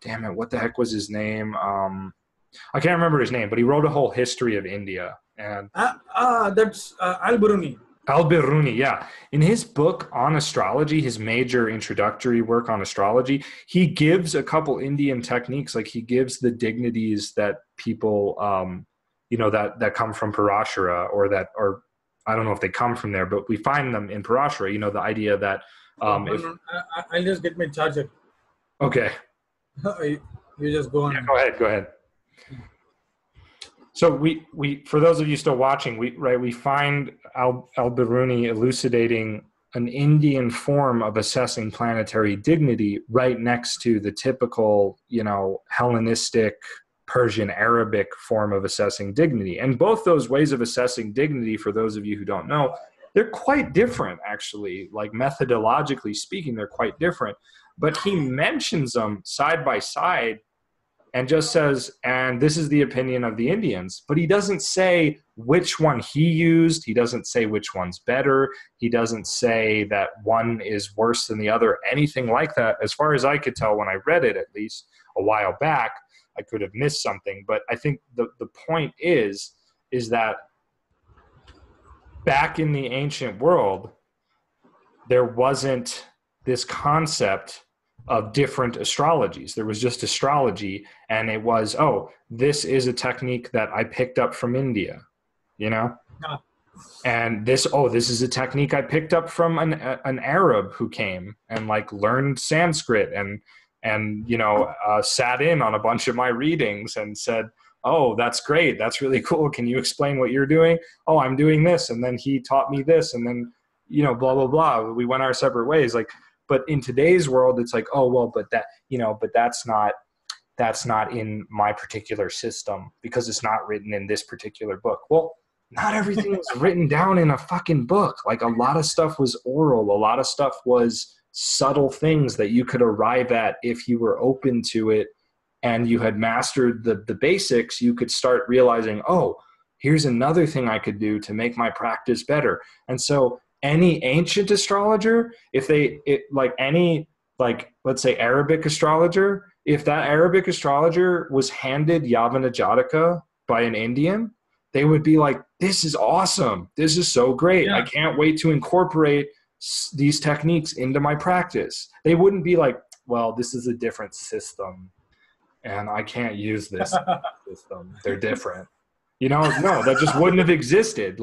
damn it, what the heck was his name? I can't remember his name, but he wrote a whole history of India. And that's Al-Biruni. Al-Biruni, yeah. In his book on astrology, his major introductory work on astrology, he gives a couple Indian techniques. Like, he gives the dignities that people, you know, that come from Parashara, or I don't know if they come from there, but we find them in Parashara. You know, the idea that I'll just get my charger. Okay. You just go on. Yeah, go ahead. So we for those of you still watching, we find Al-Biruni elucidating an Indian form of assessing planetary dignity right next to the typical, Hellenistic, Persian, Arabic form of assessing dignity. And both those ways of assessing dignity, for those of you who don't know, they're quite different, actually. Like methodologically speaking, they're quite different. But he mentions them side by side and just says, and this is the opinion of the Indians. But he doesn't say which one he used. He doesn't say which one's better. He doesn't say that one is worse than the other, anything like that. As far as I could tell when I read it, at least a while back, I could have missed something. But I think the point is that back in the ancient world, there wasn't this concept of different astrologies. There was just astrology, and it was, oh, this is a technique that I picked up from India, Yeah. And this is a technique I picked up from an Arab who came and like learned Sanskrit and sat in on a bunch of my readings and said, oh, that's great. That's really cool. Can you explain what you're doing? Oh, I'm doing this. And then he taught me this. And then, blah, blah, blah. We went our separate ways. But in today's world, it's like, oh, well, but that's not in my particular system because it's not written in this particular book. Well, not everything was written down in a fucking book. Like a lot of stuff was oral. A lot of stuff was subtle things that you could arrive at if you were open to it and you had mastered the basics. You could start realizing, oh, here's another thing I could do to make my practice better. And so any ancient astrologer, let's say Arabic astrologer, if that Arabic astrologer was handed Yavana Jataka by an Indian, they would be like, this is awesome. This is so great. Yeah. I can't wait to incorporate these techniques into my practice. They wouldn't be like, well, this is a different system and I can't use this system. They're different. No, that just wouldn't have existed.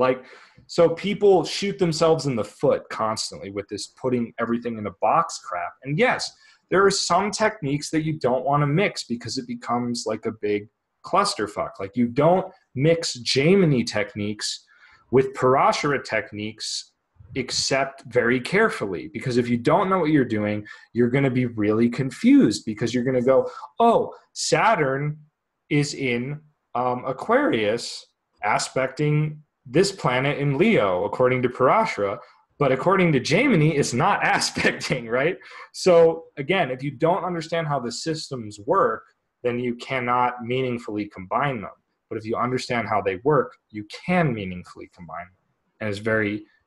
So people shoot themselves in the foot constantly with this putting everything in a box crap. And yes, there are some techniques that you don't want to mix because it becomes like a big clusterfuck. Like you don't mix Jaimini techniques with Parashara techniques except very carefully, because if you don't know what you're doing, you're going to be really confused because you're going to go, oh, Saturn is in Aquarius aspecting this planet in Leo according to Parashara, but according to Jaimini, it's not aspecting, right? So again, if you don't understand how the systems work, then you cannot meaningfully combine them. But if you understand how they work, you can meaningfully combine them. And it's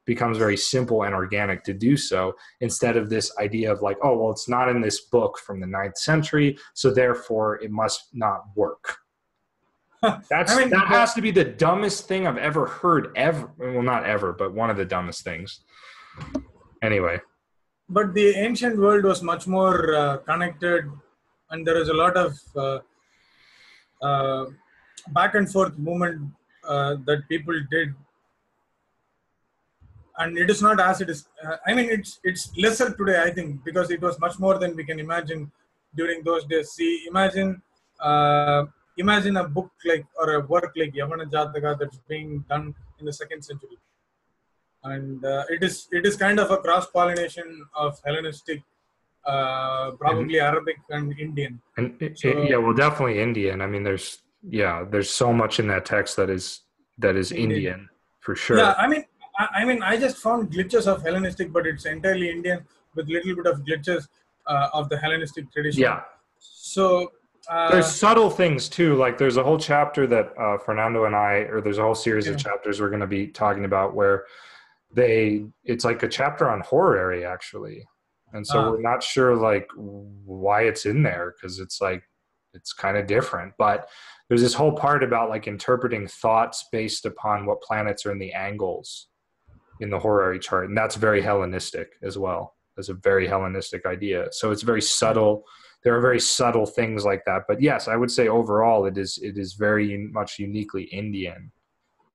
becomes very simple and organic to do so, instead of this idea of like, oh, well, it's not in this book from the 9th century, so therefore it must not work. That has to be the dumbest thing I've ever heard ever. Well, not ever, but one of the dumbest things. Anyway. But the ancient world was much more connected, and there is a lot of back and forth movement that people did. And it is not as it is. It's lesser today, I think, because it was much more than we can imagine during those days. See, imagine a book or a work like Yavana Jataka that's being done in the 2nd century, and it is kind of a cross pollination of Hellenistic, probably Arabic and Indian. And definitely Indian. I mean, there's so much in that text that is Indian for sure. Yeah, I just found glitches of Hellenistic, but it's entirely Indian with little bit of glitches of the Hellenistic tradition. Yeah. So there's subtle things too. Like there's a whole chapter that Fernando and there's a whole series of chapters we're going to be talking about where it's like a chapter on horary actually. And so we're not sure like why it's in there, because it's kind of different. But there's this whole part about like interpreting thoughts based upon what planets are in the angles in the horary chart. And that's very Hellenistic as well. That's a very Hellenistic idea. So it's very subtle. There are very subtle things like that. But yes, I would say overall it is very much uniquely Indian.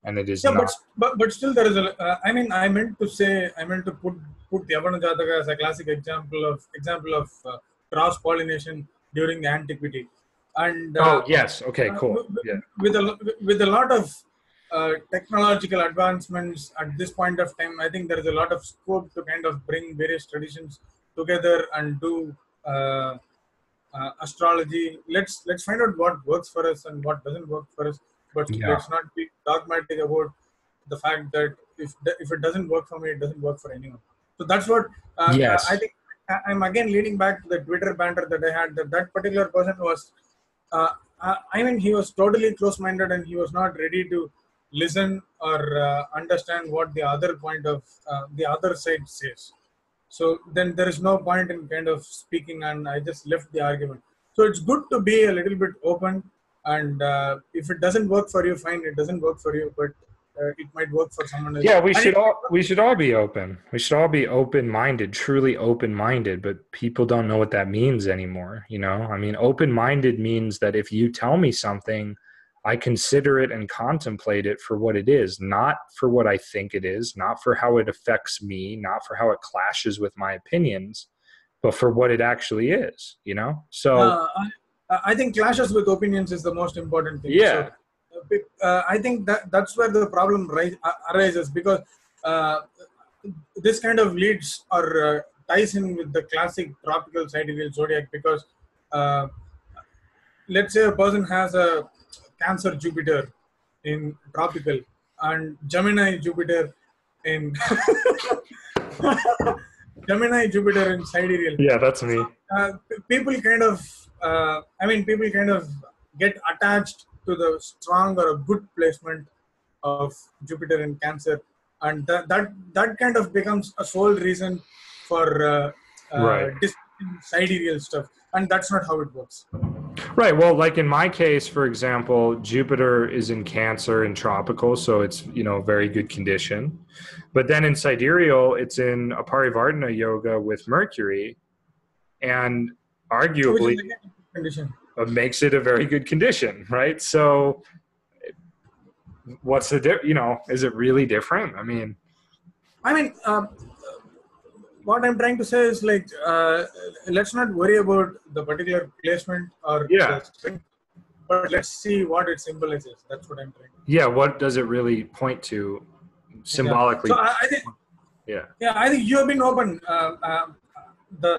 And it is not. But still there is I meant to put Yavana Jataka as a classic example of cross pollination during the antiquity. And Oh, yes. Okay, cool. w- Yeah. with a lot of technological advancements at this point of time, I think there is a lot of scope to kind of bring various traditions together and do astrology. Let's find out what works for us and what doesn't work for us. But Yeah. let's not be dogmatic about the fact that if it doesn't work for me, it doesn't work for anyone. So that's what I Yes. think. I'm again leading back to the Twitter banter that I had. That particular person was, I mean, he was totally close-minded and he was not ready to listen or understand what the other point of the other side says. So then there is no point in kind of speaking, and I just left the argument. So it's good to be a little bit open, and if it doesn't work for you, fine, it doesn't work for you, but it might work for someone else. Yeah, And it, we should all be open. We should all be open-minded, truly open-minded, but people don't know what that means anymore, you know? I mean, open-minded means that if you tell me something, I consider it and contemplate it for what it is, not for what I think it is, not for how it affects me, not for how it clashes with my opinions, but for what it actually is, you know? So, I think clashes with opinions is the most important thing. So yeah. I think that's where the problem arises, because uh, this kind of leads or ties in with the classic tropical sidereal zodiac, because uh, let's say a person has a Cancer Jupiter in tropical and Gemini Jupiter in Gemini Jupiter in sidereal. Yeah, that's So me. people kind of, people kind of get attached to the strong or a good placement of Jupiter in Cancer, and that kind of becomes a sole reason for Right. discussing sidereal stuff, and that's not how it works. Right. Well, like in my case, for example, Jupiter is in Cancer and tropical, so it's, you know, very good condition. But then in sidereal, it's in Aparivartana yoga with Mercury, and Which is arguably again a condition. makes it a very good condition, right? So what's you know, is it really different? I mean, I mean, what I'm trying to say is like, let's not worry about the particular placement or yeah. the strength, but let's see what it symbolizes. That's what I'm trying to. Yeah, what does it really point to Yeah. So symbolically? I think, Yeah. yeah, I think you have been open. The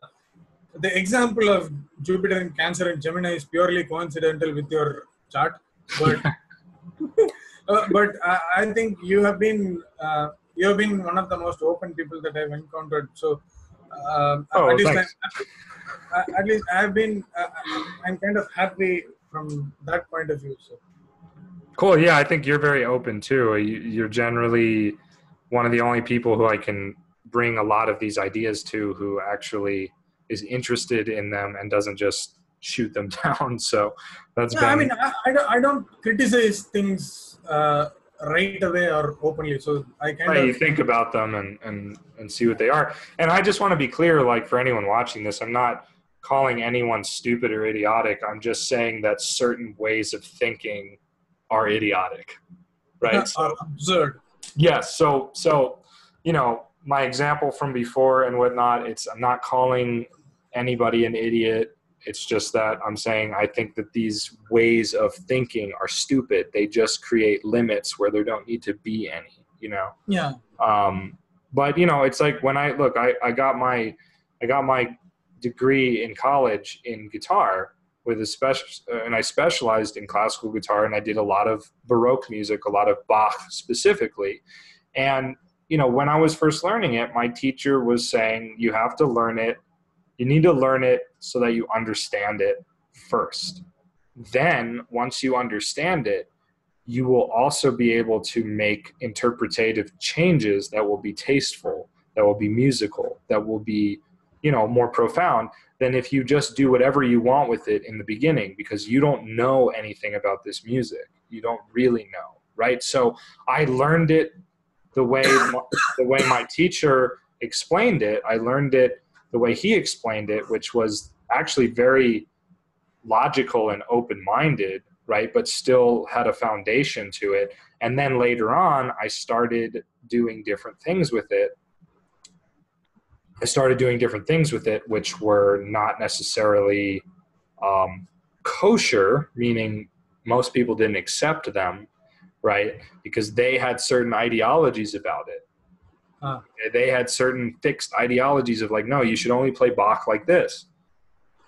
the example of Jupiter in Cancer and Gemini is purely coincidental with your chart, but I think you have been one of the most open people that I've encountered. So Oh, at well, least thanks. at least I've been I'm kind of happy from that point of view. So Cool. Yeah, I think you're very open too. You're generally one of the only people who I can bring a lot of these ideas to who actually is interested in them and doesn't just shoot them down. So that's yeah, I been, mean I don't criticize things right away or openly. So I kind right. You of think about them and see what they are. And I just want to be clear, like for anyone watching this, I'm not calling anyone stupid or idiotic. I'm just saying that certain ways of thinking are idiotic, right? are So absurd. yes. So, you know, my example from before and whatnot, I'm not calling anybody an idiot. It's just that I'm saying I think that these ways of thinking are stupid. They just create limits where there don't need to be any, you know? Yeah. But you know, it's like when I got my degree in college in guitar with a special, and I specialized in classical guitar, and I did a lot of Baroque music, a lot of Bach specifically. And you know, when I was first learning it, my teacher was saying, you have to learn it. You need to learn it so that you understand it first. Then, once you understand it, you will also be able to make interpretative changes that will be tasteful, that will be musical, that will be, you know, more profound than if you just do whatever you want with it in the beginning because you don't know anything about this music. You don't really know, right? So I learned it the way my teacher explained it. I learned it the way he explained it, which was actually very logical and open-minded, right? But still had a foundation to it. And then later on, I started doing different things with it. Which were not necessarily kosher, meaning most people didn't accept them, right? Because they had certain ideologies about it. Ah, They had certain fixed ideologies of like, no, you should only play Bach like this.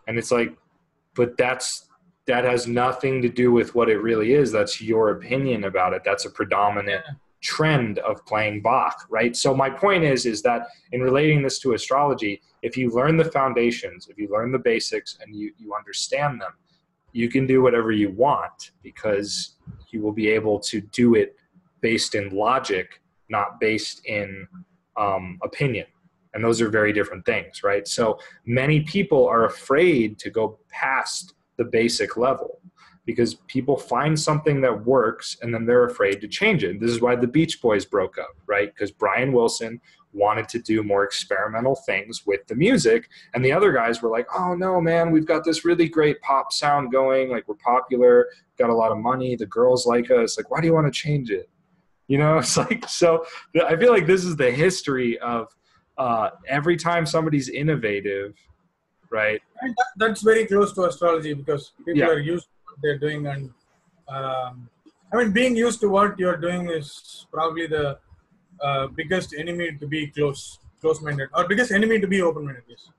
And it's like, but that has nothing to do with what it really is. That's your opinion about it. That's a predominant yeah, trend of playing Bach, right? So my point is that in relating this to astrology, if you learn the foundations, if you learn the basics and you understand them, you can do whatever you want because you will be able to do it based in logic, not based in opinion. And those are very different things, right? So many people are afraid to go past the basic level because people find something that works and then they're afraid to change it. This is why the Beach Boys broke up, right? Because Brian Wilson wanted to do more experimental things with the music, and the other guys were like, oh no, man, we've got this really great pop sound going, like we're popular, got a lot of money, the girls like us, like why do you want to change it? You know, it's like, so I feel like this is the history of every time somebody's innovative, right? and that's very close to astrology because people Yeah. are used to what they're doing, and I mean, being used to what you're doing is probably the biggest enemy to be close-minded, or biggest enemy to be open-minded. Yes.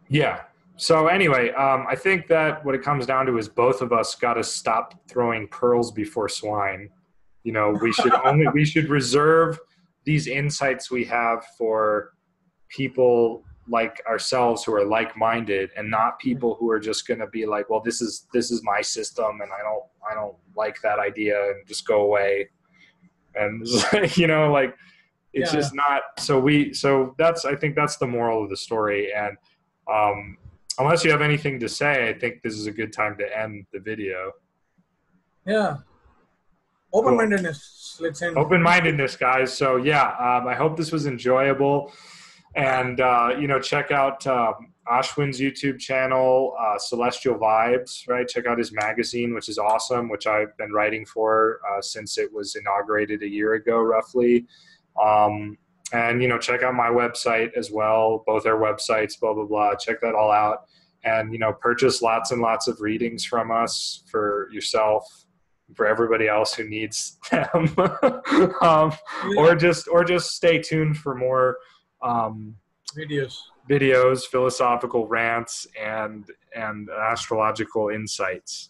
Yeah. So anyway, I think that what it comes down to is both of us got to stop throwing pearls before swine. You know, we should reserve these insights we have for people like ourselves who are like-minded, and not people who are just going to be like, well, this is my system and I don't like that idea and just go away. And you know, like it's Yeah, just not. So that's, I think that's the moral of the story. And um, unless you have anything to say, I think this is a good time to end the video. yeah. Cool. Open-mindedness. Let's end. Open-mindedness, guys. So yeah, I hope this was enjoyable. And you know, check out Ashwin's YouTube channel, Celestial Vibes. Right, check out his magazine, which is awesome, which I've been writing for since it was inaugurated a year ago, roughly. And you know, check out my website as well. Both our websites, blah blah blah. Check that all out, and you know, purchase lots and lots of readings from us for yourself, for everybody else who needs them, um, Yeah. or just stay tuned for more Videos. videos, philosophical rants, and astrological insights.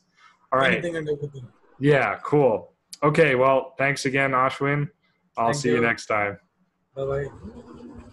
All right. Anything and everything. Yeah, cool. Okay, well, thanks again, Ashwin. I'll Thank see you you. next time. Bye bye.